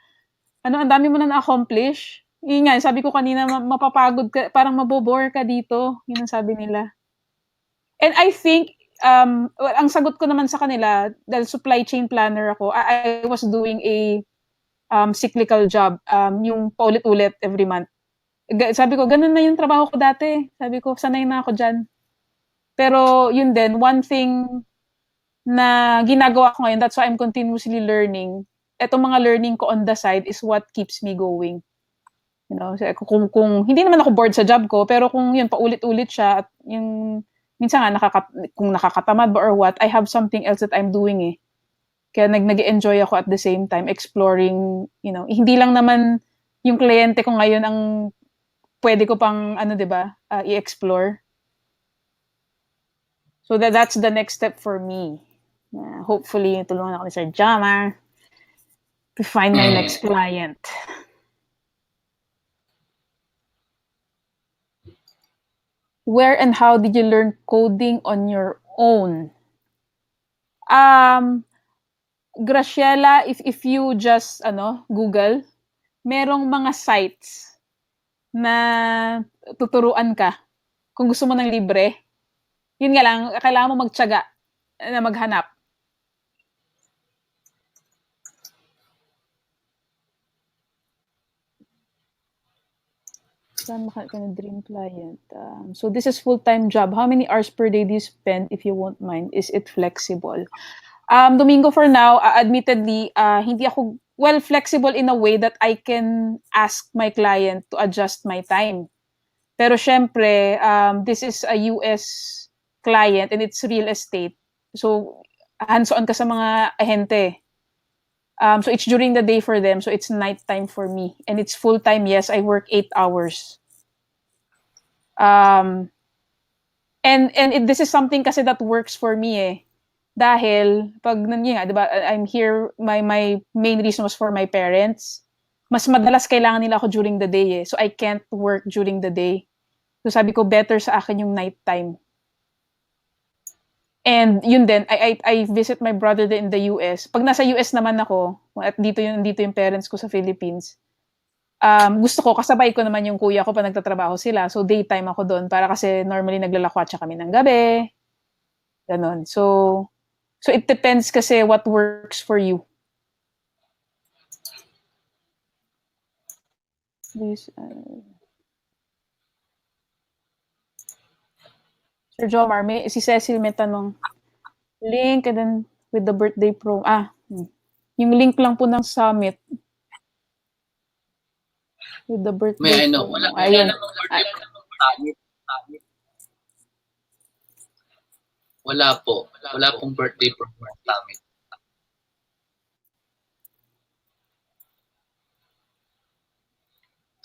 ang dami mo na na-accomplish. Yun nga, sabi ko kanina, mapapagod ka, parang mabobore ka dito. Yun ang sabi nila. And I think, ang sagot ko naman sa kanila, dahil supply chain planner ako, I was doing a cyclical job, yung paulit-ulit every month. Sabi ko, ganun na yung trabaho ko dati. Sabi ko, sanay na ako dyan. Pero yun din, one thing na ginagawa ko ngayon, that's why I'm continuously learning. Etong mga learning ko on the side is what keeps me going. Kung hindi naman ako bored sa job ko, pero kung yun, paulit-ulit siya, at yung, minsan nga, kung nakakatamad ba or what, I have something else that I'm doing Kaya nag-enjoy ako at the same time, exploring, hindi lang naman yung kliyente ko ngayon ang pwede ko pang, i-explore. So that's the next step for me. Hopefully, tulungan ako ni Sir Jomar to find my next client. Where and how did you learn coding on your own? Graciela, if you just Google, merong mga sites na tuturuan ka kung gusto mo ng libre. Yun nga lang, kailangan mo magtiyaga na maghanap. Saan ka na dream client? So this is full-time job. How many hours per day do you spend if you won't mind? Is it flexible? Domingo, for now, admittedly, hindi ako, flexible in a way that I can ask my client to adjust my time. Pero syempre, this is a US client and it's real estate. So, hands-on ka sa mga ahente. So it's during the day for them, so it's nighttime for me. And it's full-time, yes, I work 8 hours. And this is something kasi that works for me Dahil, pag diba, I'm here, my main reason was for my parents. Mas madalas kailangan nila ako during the day So I can't work during the day. So sabi ko, better sa akin yung nighttime. And yun din, I visit my brother in the US. Pag nasa US naman ako, at dito yung parents ko sa Philippines, gusto ko, kasabay ko naman yung kuya ko pa nagtatrabaho sila. So daytime ako doon para kasi normally naglalakwatsa kami ng gabi. Ganon. So it depends kasi what works for you. Please. Sir Jomar, si Cecil may tanong. Link and then with the birthday pro. Yung link lang po ng summit. With the birthday May ano, promo. wala Ayun. namang birthday summit. Wala po. Wala pong birthday promo summit.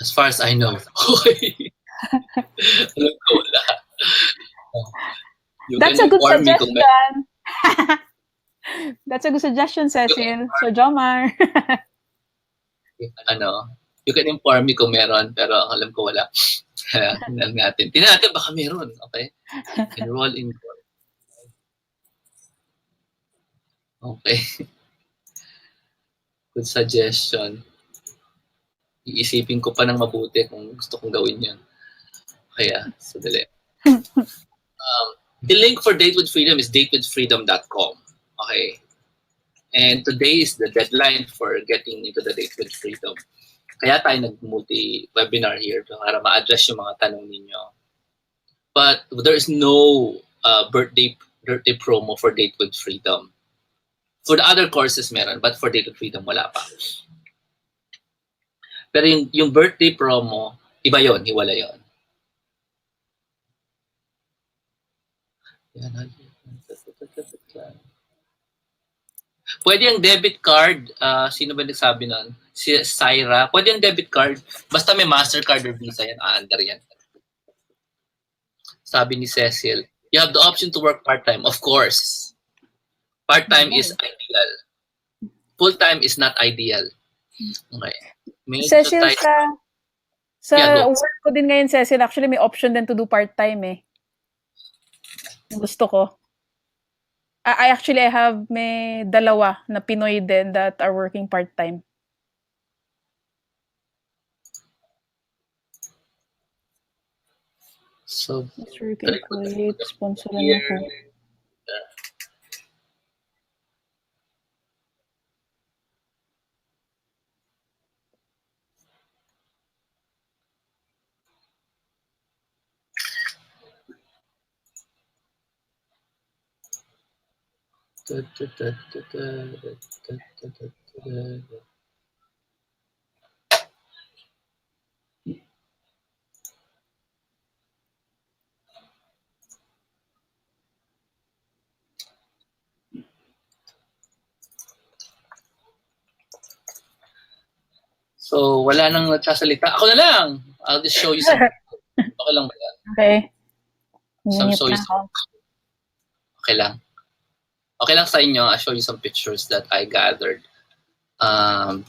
As far as I know. Alam ko wala. That's a good suggestion. That's a good suggestion, Cecil. So, Jomar. You can inform me kung meron, pero alam ko wala. Tingnan natin. Tingnan natin, baka meron. Okay? Enroll in course. Okay. Good suggestion. Iisipin ko pa ng mabuti kung gusto kong gawin yun. Kaya, sadali. The link for Date with Freedom is datewithfreedom.com. Okay? And today is the deadline for getting into the Date with Freedom. Kaya tayo nag-multi-webinar here para ma-address yung mga tanong ninyo. But there is no birthday promo for Date with Freedom. For the other courses meron, but for Date with Freedom wala pa. Pero yung birthday promo, iba yon, hiwala yon. Pwede yung debit card. Sino ba nagsabi nun? Si Syra. Pwede yung debit card. Basta may MasterCard or Visa yan. Under yan. Sabi ni Cecil, you have the option to work part-time. Of course. Part-time is ideal. Full-time is not ideal. Okay. Cecil, sa work ko din ngayon, Cecil, actually may option din to do part-time eh. Gusto ko. I have may dalawa na Pinoy din that are working part-time. So, sure, can create sponsor ako. So, wala nang nagsasalita. Ako na lang. I'll just show you some. Okay lang ba yan? Okay. Okay lang. Okay lang sa inyo. I'll show you some pictures that I gathered.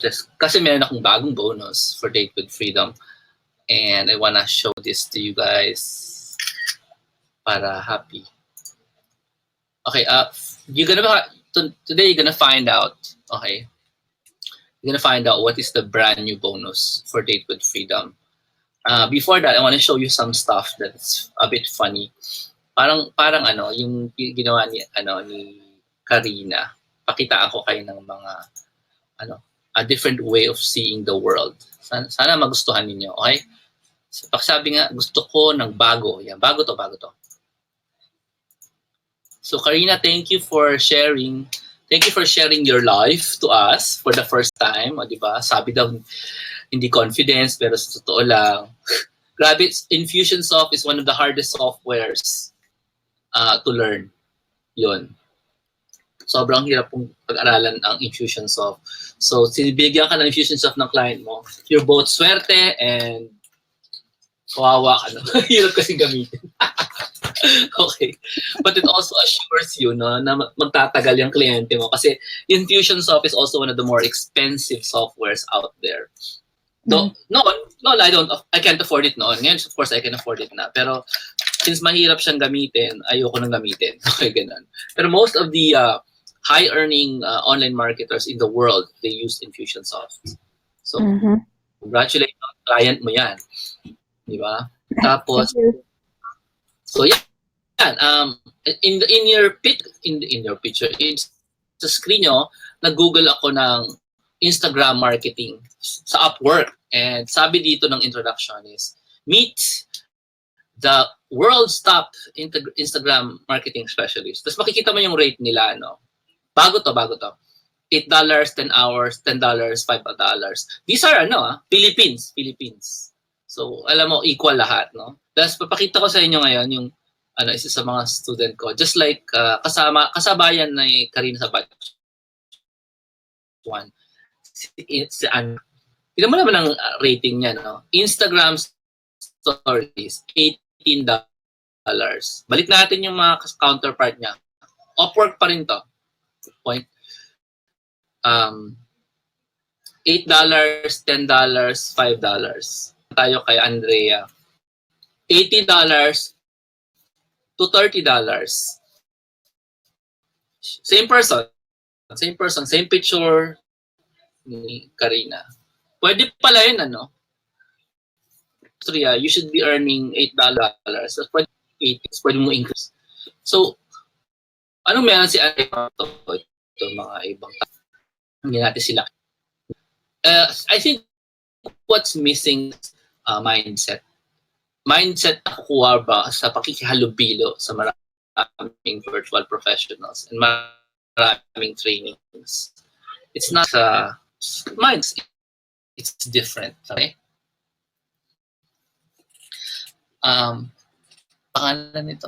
Just kasi meron akong bagong bonus for Date with Freedom. And I wanna show this to you guys para happy. Okay, today you're gonna find out, okay? You're gonna find out what is the brand new bonus for Date with Freedom. Before that, I want to show you some stuff that's a bit funny. Parang yung ginawa ni Karina. Pakitaan ko kayo ng mga a different way of seeing the world. Sana magustuhan niyo, okay? Sabi nga, gusto ko ng bago. Yan, bago to. So Karina, thank you for sharing. Thank you for sharing your life to us for the first time, di ba? Sabi daw hindi confidence, pero sa totoo lang. Grabe, Infusionsoft is one of the hardest softwares to learn. Yun. Sobrang hirap pong pag-aralan ang Infusionsoft. So, sinibigyan ka ng Infusionsoft ng client mo, you're both swerte and kawawa ka. Hirap kasi gamitin. Okay. But it also assures you na magtatagal yung kliyente mo kasi Infusionsoft is also one of the more expensive softwares out there. No, I can't afford it noon. Ngayon, of course, I can afford it na. Pero since mahirap siyang gamitin, ayoko nang gamitin. Okay, ganun. Pero most of the high-earning online marketers in the world, they use Infusionsoft. So, congratulations, client mo yan. Di ba? Tapos, so yan. In your picture, in sa screen nyo, nag-google ako ng Instagram marketing sa Upwork. And sabi dito ng introduction is, meet the world's top Instagram marketing specialist. Tapos makikita mo yung rate nila, no? Bago to. $8, 10 hours, $10, $5. These are Philippines. So alam mo, equal lahat, no? Tapos papakita ko sa inyo ngayon yung isa sa mga student ko. Just like kasabayan ni Karina sa batch 1. Si Tignan mo naman ang rating niya, no? Instagram stories, $18. Balik natin yung mga counterpart niya. Upwork pa rin to. Point. $8, $10, $5. Tayo kay Andrea. $80 to $30. Same person, same picture ni Karina. Pwede pala yun, So yeah, you should be earning $8. So pwede 80, pwede mo increase. So, anong meron si Andrea? Ito mga ibang hindi natin sila. I think what's missing mindset. Mindset na kukuha ba sa pakikihalubilo sa maraming virtual professionals and maraming trainings. It's not mindset. It's different. Okay? Pangalan nito.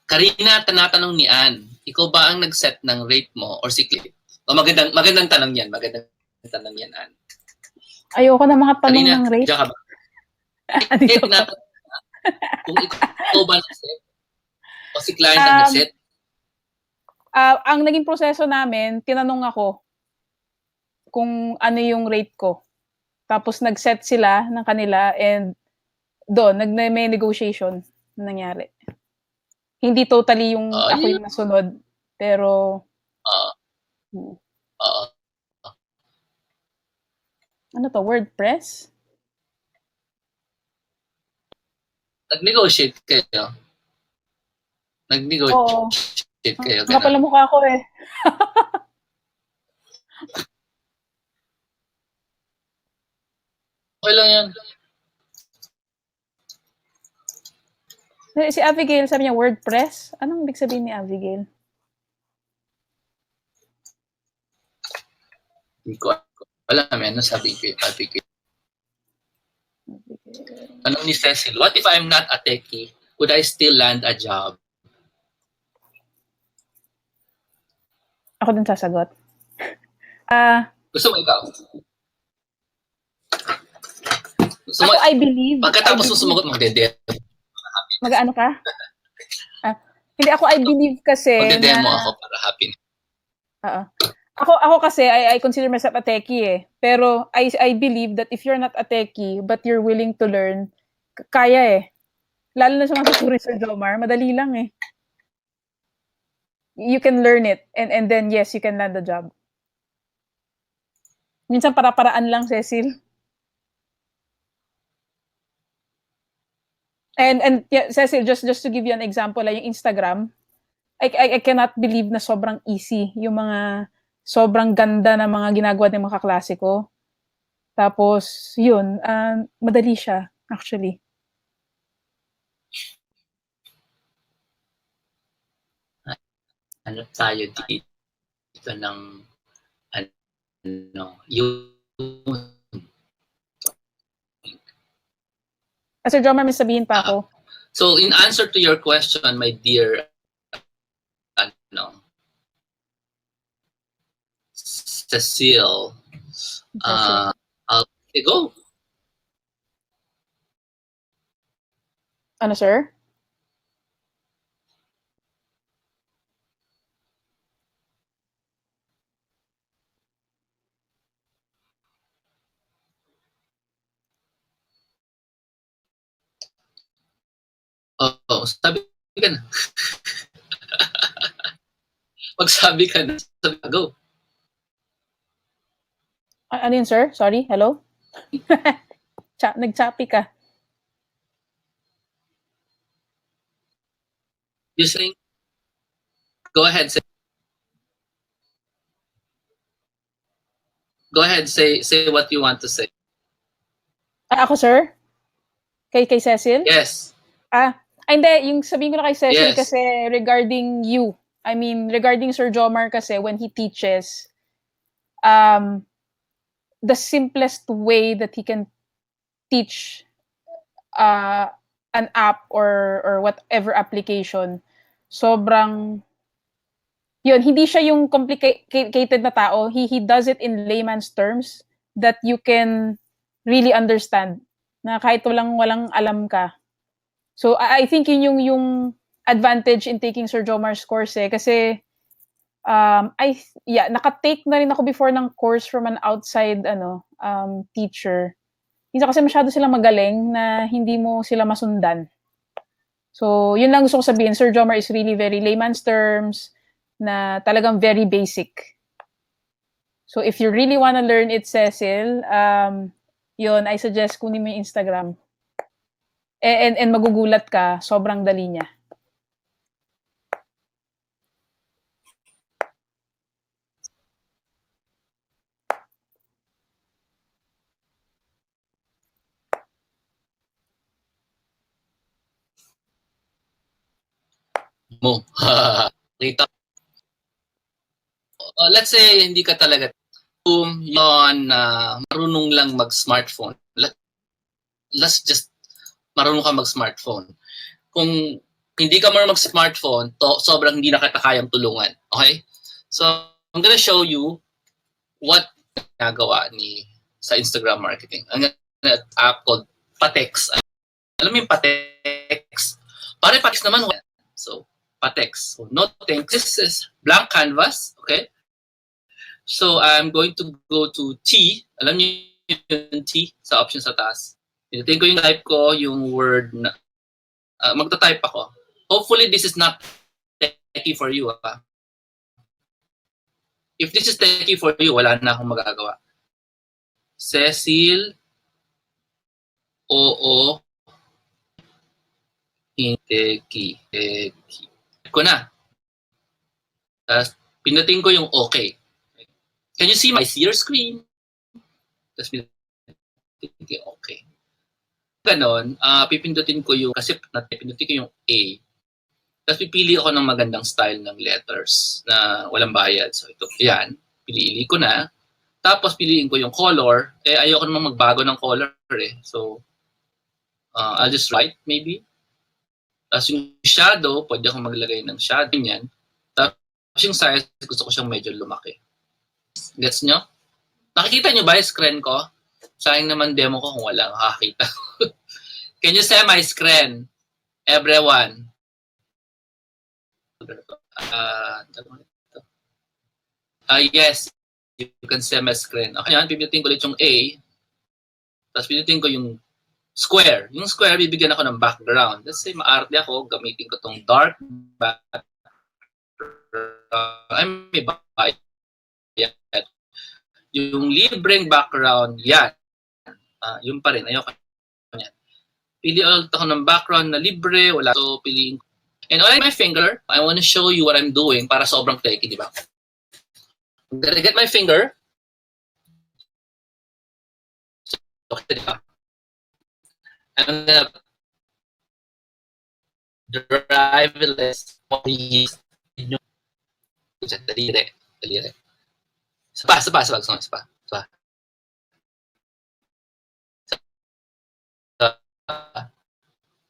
Karina, tinatanong ni Ann, ikaw ba ang nag-set ng rate mo or si Cliff? Magandang tanong yan. Magandang tanong yan, Ann. Ayoko na mga tanong Karina, ng rate. diyan ka ba? Kung ikaw ba nag-set? O si client ang nag-set? Ang naging proseso namin, tinanong ako kung ano yung rate ko. Tapos nag-set sila ng kanila and doon, may negotiation na nangyari. Hindi totally yung ako yung nasunod, pero ano to, WordPress? Nag-negotiate kayo? Nag-negotiate kayo? Kapal ang mukha ko eh. Okay lang yan. Si Abigail, sabi niya WordPress. Anong ibig sabihin ni Abigail? Hindi ko alam. Ano sabi ko? Abigail. Tanong ni Cecil, what if I'm not a techie? Could I still land a job? Ako din sasagot. Gusto mo ikaw? I believe. Pagkatapos mo sumagot, magde-demo. Mag-ano ka? Hindi, ako I believe kasi magde-demo ako para happy. Ako kasi, I consider myself a techie eh. Pero I believe that if you're not a techie, but you're willing to learn, kaya eh. Lalo na sa mga tuturi Sir Jomar, madali lang eh. You can learn it. And then, yes, you can land the job. Minsan para-paraan lang, Cecil. And yeah, Cecil, just to give you an example, yung Instagram, I cannot believe na sobrang easy. Yung mga sobrang ganda na mga ginagawa ng mga kaklase ko. Tapos, yun, madali siya, actually. Ano tayo dito ng yung Sir Jomar, may sabihin pa ako. So, in answer to your question, my dear Cecile, I'll go. Ano, sir? Sabi ka na. Magsabi ka na. Sabi ka, go. Ano yun, sir? Sorry, hello? Nag-choppy ka. You saying? Go ahead, sir. Go ahead, say what you want to say. Ako, sir? Kay Cecil? Yes. Hindi. Yung sabihin ko na kay Cecil Yes. kasi regarding you. I mean, regarding Sir Jomar kasi when he teaches, the simplest way that he can teach an app or whatever application, sobrang, yun, hindi siya yung complicated na tao. He does it in layman's terms that you can really understand. Na kahit walang alam ka. So I think yun yung advantage in taking Sir Jomar's course kasi naka-take na rin ako before ng course from an outside teacher. Minsan kasi masyado silang magaling na hindi mo sila masundan. So yun lang gusto ko sabihin, Sir Jomar is really very layman's terms na talagang very basic. So if you really wanna learn it, Cecil, yun, I suggest kunin mo yung Instagram. And magugulat ka, sobrang dali niya. Mo. Kita. Let's say hindi ka talaga yon marunong lang mag-smartphone. Let's just marunong ka mag-smartphone. Kung hindi ka marunong mag-smartphone, sobrang hindi na kita kayang tulungan. Okay? So, I'm gonna show you what nagawa sa Instagram marketing. Ang app called Patex. Alam mo yung Patex? Pare Patex naman. So, Patex. So, no thanks. This is blank canvas. Okay? So, I'm going to go to T. Alam niyo yung T sa option sa taas. Pinutin ko yung type ko, yung word na magta-type ako. Hopefully, this is not techy for you. If this is techy for you, wala na akong magagawa. Cecil, oo, techy. Ko na. Tapos, pinutin ko yung okay. Can you see my share screen? Tapos, pinutin ko okay. Ganon, pipindutin ko yung, kasi pindutin ko yung A. Tapos pipili ako ng magandang style ng letters na walang bayad. So ito, yan. Pili ko na. Tapos piliin ko yung color. Ayoko naman magbago ng color So, I'll just write maybe. Tapos yung shadow, pwede akong maglagay ng shadow niyan. Tapos yung size, gusto ko siyang medyo lumaki. Gets nyo? Nakikita nyo ba yung screen ko? Sayang naman demo ko kung wala makakita. Can you see my screen? Everyone. Yes. You can see my screen. Okay, yan. Pipinutin ko ulit yung A. Tapos pipinutin ko yung square. Yung square, bibigyan ako ng background. Let's say, maarte ako. Gamitin ko tong dark background. May bayad. Yung libreng background, yan. Yun pa rin. Ayoko yan. Pili ulit ako ng background na libre. Wala. So, piliin ko. And on my finger, I want to show you what I'm doing para sobrang techy, di ba? I'm gonna get my finger. Okay, di ba? I'm gonna drive list. Daliri. Sapa.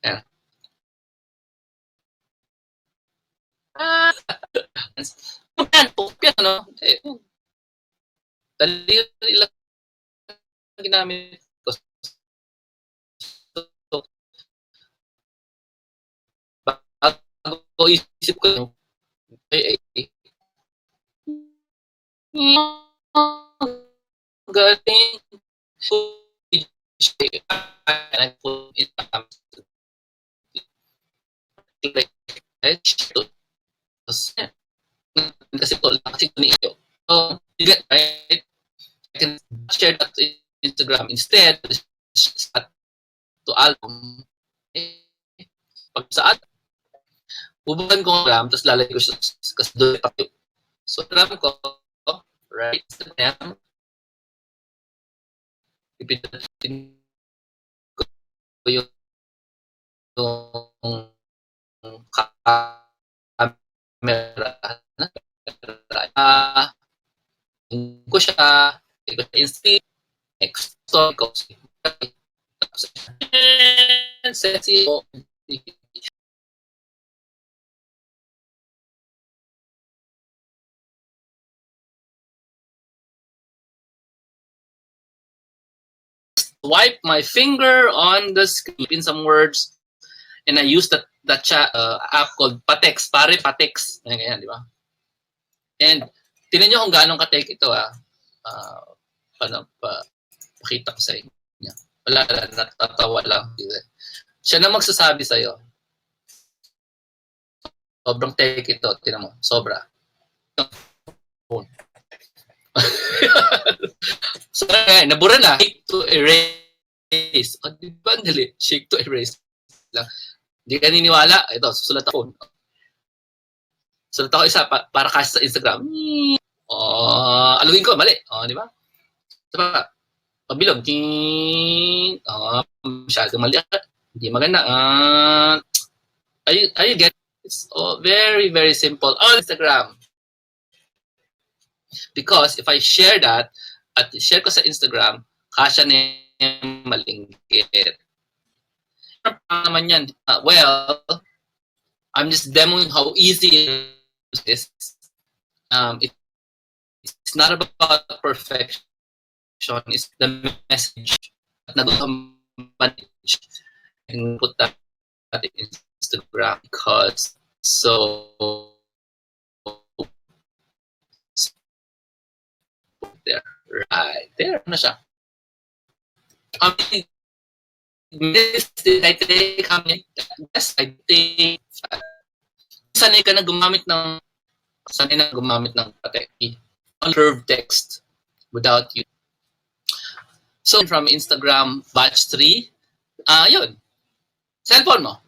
Yan. Ano? Daliri lang ginamit ko. So, bago isip ko yung galing kasi ito lang kasi ito niyo. So, you get right? I can share that to Instagram instead to album. Pag sa album, bubukan ko ng Instagram, tapos lalagay ko siya kasi doon tayo. So, Instagram ko, right? Instagram, Ipindutin ko yung camera ko siya, instant, next story ko, sexy ko, swipe my finger on the screen in some words, and I use that chat app called Patex, pare Patex, ganyan, di ba? And tingnan nyo kung gaano ka-take ito, pakita ko sa inyo. Wala, natatawa lang. Siya na magsasabi sa'yo. Sobrang take ito, tingnan mo, sobra. So, nabura na. Shake to erase. O, di ba, dali? Shake to erase lang. Hindi ka niniwala. Ito, susulat ako. Sulat ako isa para kasi sa Instagram. Aluin ko, mali. Di ba? Diba? Pabilog. Masyadong mali. Hindi maganda. Are you get it? It's very, very simple on Instagram. Because if I share that, at share ko sa Instagram, kasya na yung malinggit. Naman yan. Well, I'm just demoing how easy it is. It's not about perfection. It's the message. And put that in Instagram because there, right there na siya. Did I take how many? Yes, I think. Sanay ka na gumamit ng on curved text without you. So from Instagram batch 3, yun. Cellphone mo.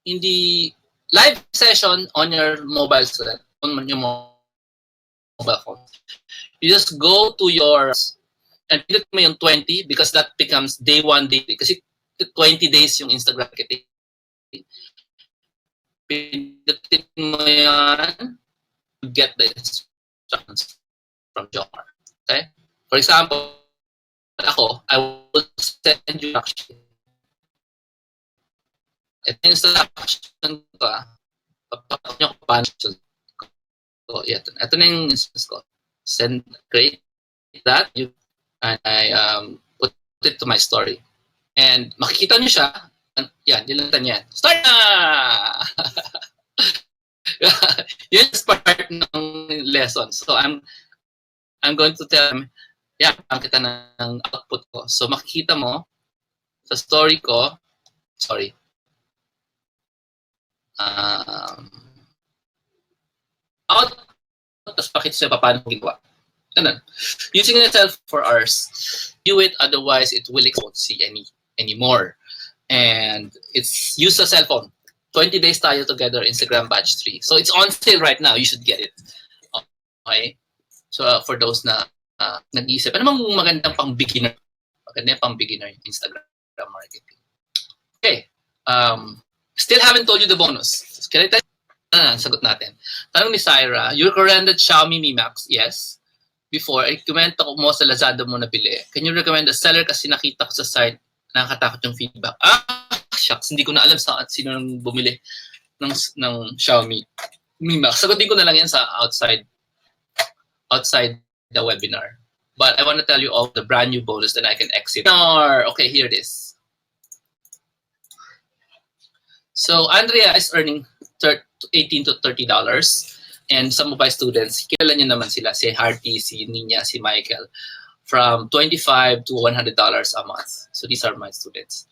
In the live session on your mobile phone, on your mobile phone, you just go to your and pindutin mo yung 20 because that becomes day 1, day 3. Kasi 20 days yung Instagram marketing. Pindutin mo yan to get the instructions from Jomar. Okay? For example, ako, I will send you instruction. Ito yung instruction ko, papakot nyo kung paano. So, ito na yung instructions ko. Create that, and I put it to my story. And makikita nyo siya, yan, nilatan yan. Start na! Yun is part ng lesson. So I'm going to tell them, ang kita ng output ko. So makikita mo sa story ko, output, tapos pakita siya paano ginawa. Ganun. Using yourself for hours. Do it, otherwise it will won't see anymore. And it's use a cell phone. 20 days tayo together, Instagram batch 3. So it's on sale right now. You should get it. Okay? So for those na nag-iisip, ano bang magandang pang beginner? Magandang pang beginner yung Instagram marketing. Okay. Still haven't told you the bonus. Can I tell you? Sagot natin. Tanong ni Syra, you recommended Xiaomi Mi Max? Yes. Before, i-comment ko mo sa Lazada mo nabili. Can you recommend a seller kasi nakita ko sa site, nakakatakot yung feedback. Shucks, hindi ko na alam sino nang bumili ng Xiaomi Mi Max. Sagutin ko na lang yan sa outside the webinar. But I want to tell you all the brand new bonus that I can exit. Okay, here it is. So Andrea is earning $18 to $30. And some of my students, kilala nyo naman sila, si Harty, si Nina, si Michael, from $25 to $100 a month. So these are my students.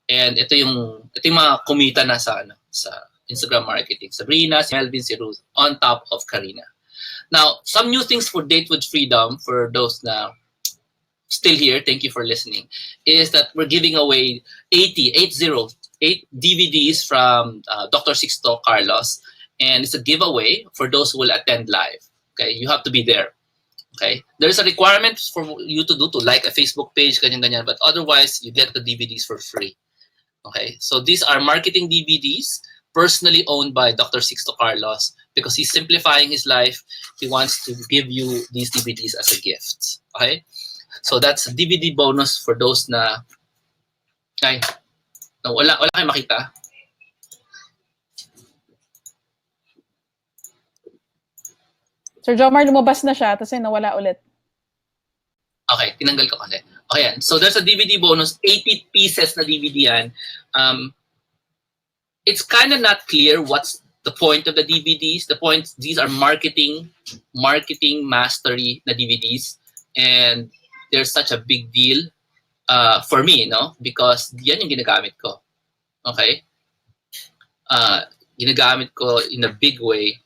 And ito yung mga kumita na sa Instagram marketing. Sabrina, si Melvin, si Ruth, on top of Karina. Now, some new things for Date with Freedom, for those na still here, thank you for listening, is that we're giving away 8 DVDs from Dr. Sixto Carlos. And it's a giveaway for those who will attend live. Okay, you have to be there. Okay? There's a requirement for you to do to like a Facebook page, ganyan-ganyan, but otherwise, you get the DVDs for free. Okay? So these are marketing DVDs personally owned by Dr. Sixto Carlos because he's simplifying his life. He wants to give you these DVDs as a gift. Okay? So that's a DVD bonus for those na wala kayong makita. Sir Jomar, lumabas na siya, tapos nawala ulit. Okay, tinanggal ko kasi. Okay, yan. So there's a DVD bonus, 80 pieces na DVD yan. It's kind of not clear what's the point of the DVDs. The point, these are marketing mastery na DVDs. And they're such a big deal for me, no? Because yan yung ginagamit ko. Okay? Ginagamit ko in a big way.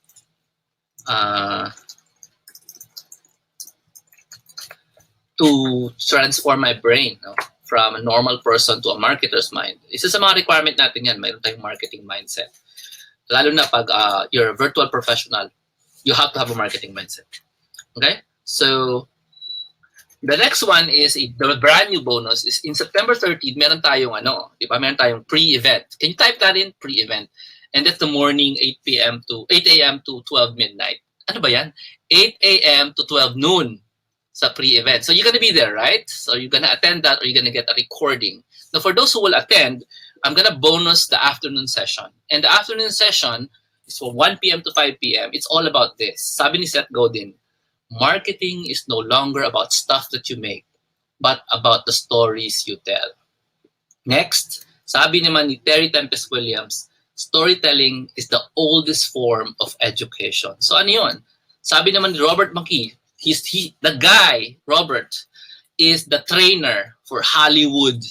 To transform my brain, no? From a normal person to a marketer's mind. Isa sa mga requirement natin yan, mayroon tayong marketing mindset. Lalo na pag you're a virtual professional, you have to have a marketing mindset. Okay? So, the next one is, the brand new bonus is in September 13, meron tayong meron tayong pre-event. Can you type that in? Pre-event. And that's the morning, 8 a.m. to 12 midnight. Ano ba yan? 8 a.m. to 12 noon. Sa pre-event. So you're going to be there, right? So you're going to attend that or you're going to get a recording. Now for those who will attend, I'm going to bonus the afternoon session. And the afternoon session is from 1 p.m. to 5 p.m. It's all about this. Sabi ni Seth Godin, marketing is no longer about stuff that you make, but about the stories you tell. Next, sabi naman ni Terry Tempest Williams, storytelling is the oldest form of education. So ano yun? Sabi naman ni Robert McKee, the guy, Robert, is the trainer for Hollywood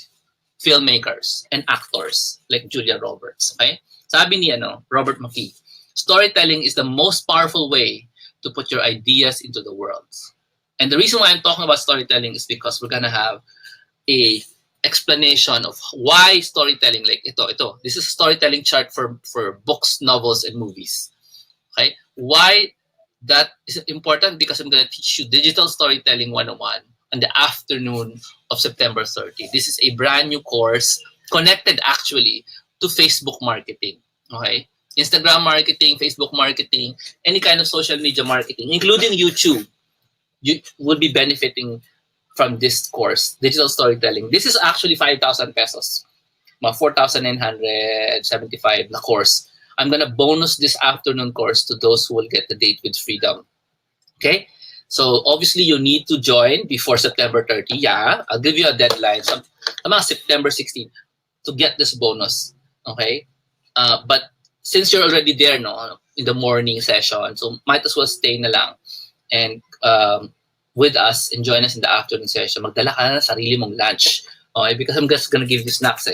filmmakers and actors like Julia Roberts. Okay? Sabi ni Robert McKee, storytelling is the most powerful way to put your ideas into the world. And the reason why I'm talking about storytelling is because we're gonna have a explanation of why storytelling, like ito. This is a storytelling chart for books, novels, and movies. Okay? Why that is important? Because I'm going to teach you Digital Storytelling 101 on the afternoon of September 30. This is a brand new course connected actually to Facebook marketing. Okay? Instagram marketing, Facebook marketing, any kind of social media marketing, including YouTube. You would be benefiting from this course, Digital Storytelling. This is actually 5,000 pesos. Mga 4,975 na course. I'm going to bonus this afternoon course to those who will get the date with freedom. Okay? So, obviously, you need to join before September 30. Yeah, I'll give you a deadline. Mga September 16 to get this bonus. Okay? But since you're already there, in the morning session, so might as well stay na lang and with us and join us in the afternoon session. Magdala ka na sarili mong lunch. Okay? Because I'm just going to give you snacks.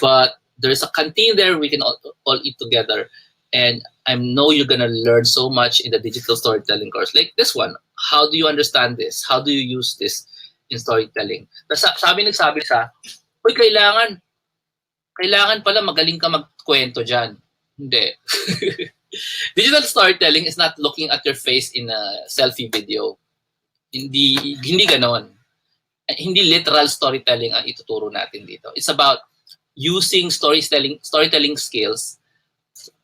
But there's a canteen there we can all eat together, and I know you're gonna learn so much in the digital storytelling course. Like this one, how do you understand this? How do you use this in storytelling? Nagsabi sa, uy, kailangan pala magaling ka magkwento dyan. Hindi. Digital storytelling is not looking at your face in a selfie video. Hindi ganon. Hindi literal storytelling ang ituturo natin dito. It's about using storytelling skills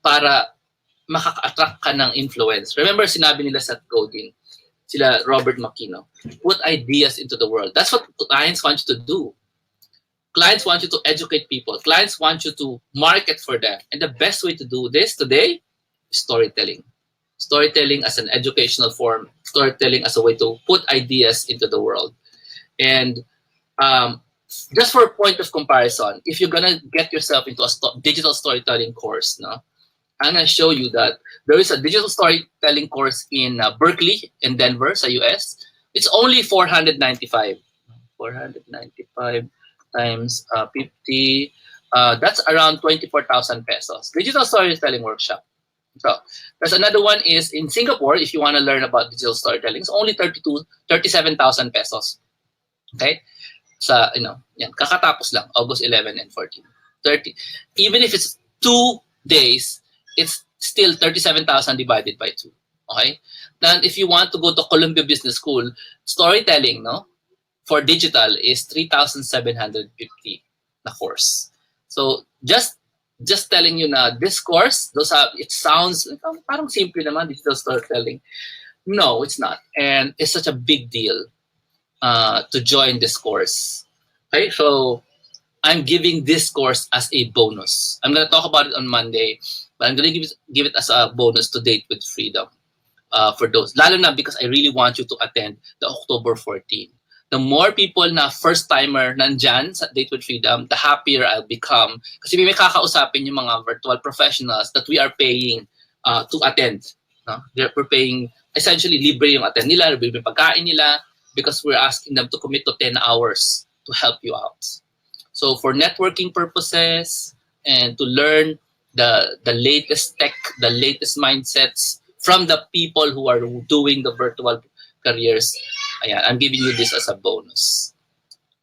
para makaka-attract ka ng influence. Remember, sinabi nila sa Godin, sila Robert McKee, put ideas into the world. That's what clients want you to do. Clients want you to educate people. Clients want you to market for them. And the best way to do this today is storytelling. Storytelling as an educational form. Storytelling as a way to put ideas into the world. And just for a point of comparison, if you're gonna get yourself into a digital storytelling course, I'm gonna show you that there is a digital storytelling course in Berkeley in Denver, sa US. It's only 495. 495 times 50. That's around 24,000 pesos. Digital storytelling workshop. So there's another one is in Singapore. If you want to learn about digital storytelling, it's only 37,000 pesos. Okay. Sa, yan, kakatapos lang, August 11 and 14. 30. Even if it's 2 days, it's still 37,000 divided by 2. Okay? Then if you want to go to Columbia Business School, storytelling, no, for digital is 3,750 na course. So just telling you na this course, it sounds parang simple naman, digital storytelling. No, it's not. And it's such a big deal to join this course. Okay, so I'm giving this course as a bonus. I'm going to talk about it on Monday, but I'm going to give it as a bonus to Date with Freedom for those. Lalo na because I really want you to attend the October 14. The more people na first-timer nandyan sa Date with Freedom, the happier I'll become. Kasi may kakausapin yung mga virtual professionals that we are paying to attend. No? We're paying, essentially, libre yung attend nila, libre yung pagkain nila, because we're asking them to commit to 10 hours to help you out. So for networking purposes and to learn the latest tech, the latest mindsets from the people who are doing the virtual careers, ayan, I'm giving you this as a bonus.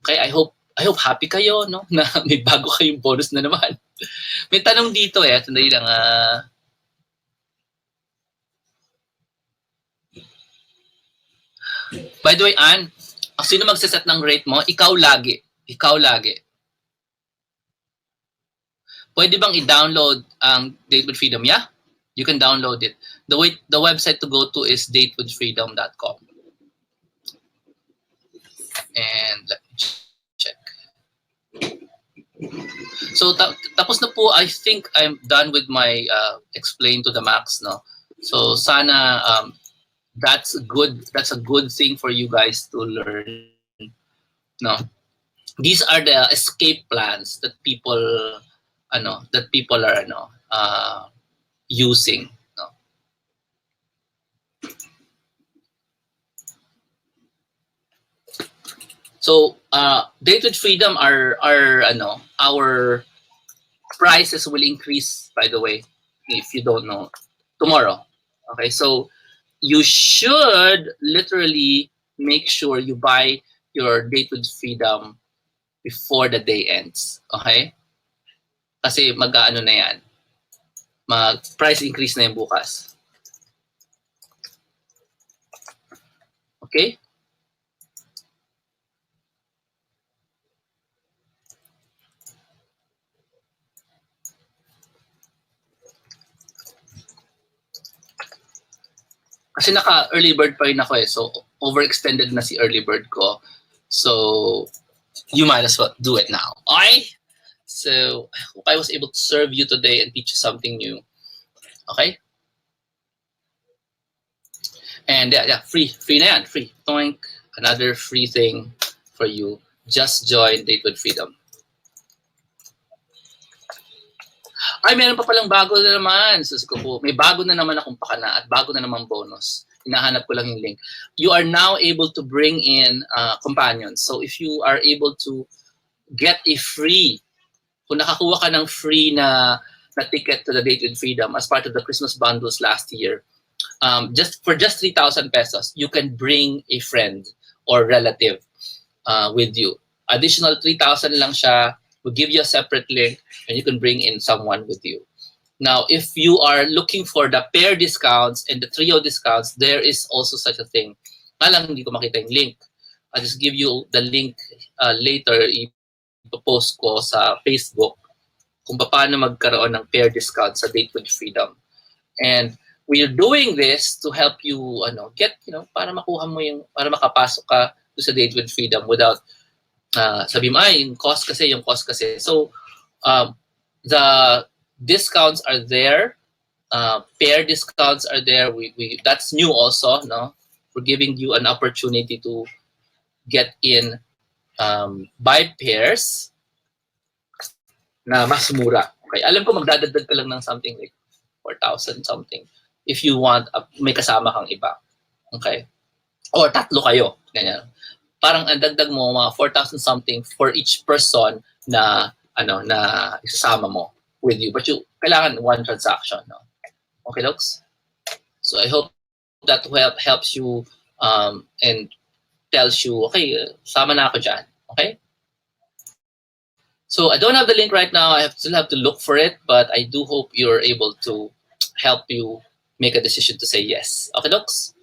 Okay, I hope happy kayo, no? Na may bago kayong bonus na naman. May tanong dito sandali lang. By the way, Ann, sino magsaset ng rate mo? Ikaw lagi. Ikaw lagi. Pwede bang i-download ang Date with Freedom? Yeah, you can download it. The website to go to is datewithfreedom.com. And let me check. So tapos na po. I think I'm done with my explain to the max, no. So sana that's a good thing for you guys to learn, no. These are the escape plans that people are using, no. So Date with Freedom our prices will increase, by the way, if you don't know, tomorrow. Okay, so you should literally make sure you buy your Date with Freedom before the day ends. Okay? Kasi mag-ano na yan. Mag-price increase na yung bukas. Okay? Kasi naka-early bird pa rin ako so overextended na si early bird ko. So, you might as well do it now. Okay? So, I hope I was able to serve you today and teach you something new. Okay? And yeah, free na yan, free. Toink, another free thing for you. Just join Date with Freedom. Ay, meron pa palang bago na naman. Sus ko po, may bago na naman akong pakana at bago na naman bonus. Hinahanap ko lang yung link. You are now able to bring in companions. So if you are able to get a free, kung nakakuha ka ng free na ticket to the Date with Freedom as part of the Christmas bundles last year, just 3,000 pesos, you can bring a friend or relative with you. Additional 3,000 lang siya. We'll give you a separate link and you can bring in someone with you. Now, if you are looking for the pair discounts and the trio discounts, there is also such a thing. Alang hindi ko makita yung link. I'll just give you the link later. Ipopost ko sa Facebook kung paano magkaroon ng pair discount sa Date with Freedom. And we're doing this to help you get, para makuha mo para makapasok ka sa Date with Freedom without sabi mo, yung cost kasi. So, the discounts are there. Pair discounts are there. We that's new also, no? We're giving you an opportunity to get in buy pairs na mas mura. Okay, alam ko magdadagdag ka lang ng something like 4,000 something if you want may kasama kang iba. Okay? Or tatlo kayo, ganyan. Parang ang dagdag mo mga 4,000 something for each person na na isasama mo with you, but you kailangan one transaction, no? Okay, folks? So I hope that helps you and tells you, okay, sama na ako dyan. Okay? So I don't have the link right now. I still have to look for it, but I do hope you're able to help you make a decision to say yes. Okay, docs?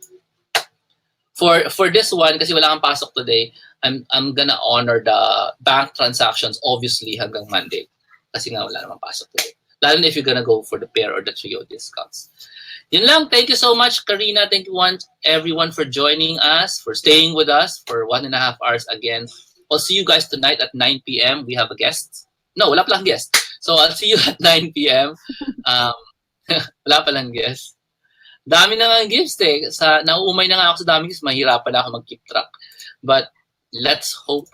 For this one, kasi wala kang pasok today, I'm gonna honor the bank transactions obviously hanggang Monday. Kasi nga wala namang pasok today. Lalo na if you're gonna go for the pair or the trio discounts. Yun lang. Thank you so much, Karina. Thank you everyone for joining us, for staying with us for 1.5 hours again. I'll see you guys tonight at 9 p.m. We have a guest. No, wala palang guest. So I'll see you at 9 p.m. Wala palang guest. Dami na nga gifts eh. Nauumay na nga ako sa dami gifts. Mahirapan na ako mag-keep track. But let's hope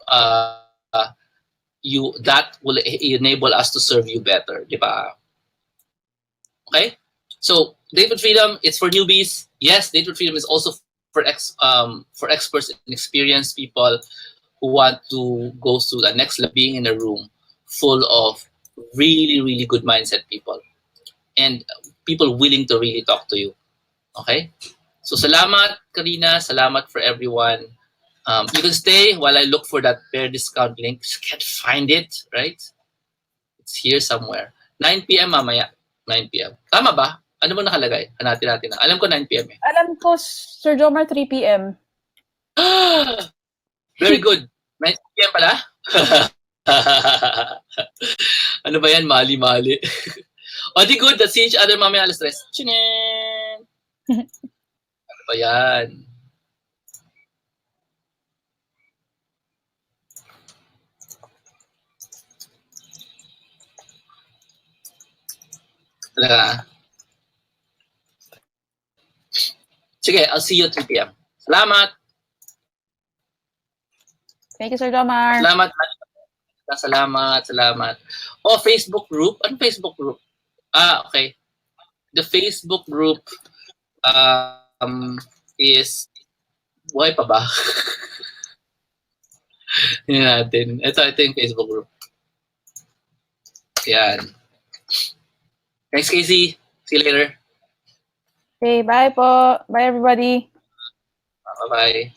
that will enable us to serve you better. Di ba? Okay? So, Date with Freedom, it's for newbies. Yes, Date with Freedom is also for experts and experienced people who want to go to the next level, being in a room full of really, really good mindset people and people willing to really talk to you. Okay? So, salamat, Karina. Salamat for everyone. You can stay while I look for that pair discount link. Just can't find it, right? It's here somewhere. 9 p.m. mamaya. 9 p.m. Tama ba? Ano mo nakalagay? Hanatin natin. Alam ko 9 p.m. eh. Alam ko, Sir Jomar, 3 p.m. Very good. 9 p.m. pala? Ano ba yan? Mali-mali. O di good. Let's see each other mamaya alas 3. Chinen! Ano ba yan? Talaga. Sige, I'll see you at 3 p.m. Salamat! Thank you, Sir Jomar. Salamat. Oh, Facebook group? Ano Facebook group? Okay. The Facebook group is... Buhay pa ba? Yan natin. Ito yung Facebook group. Yan. Thanks, Casey. See you later. Okay, bye po. Bye, everybody. Bye-bye.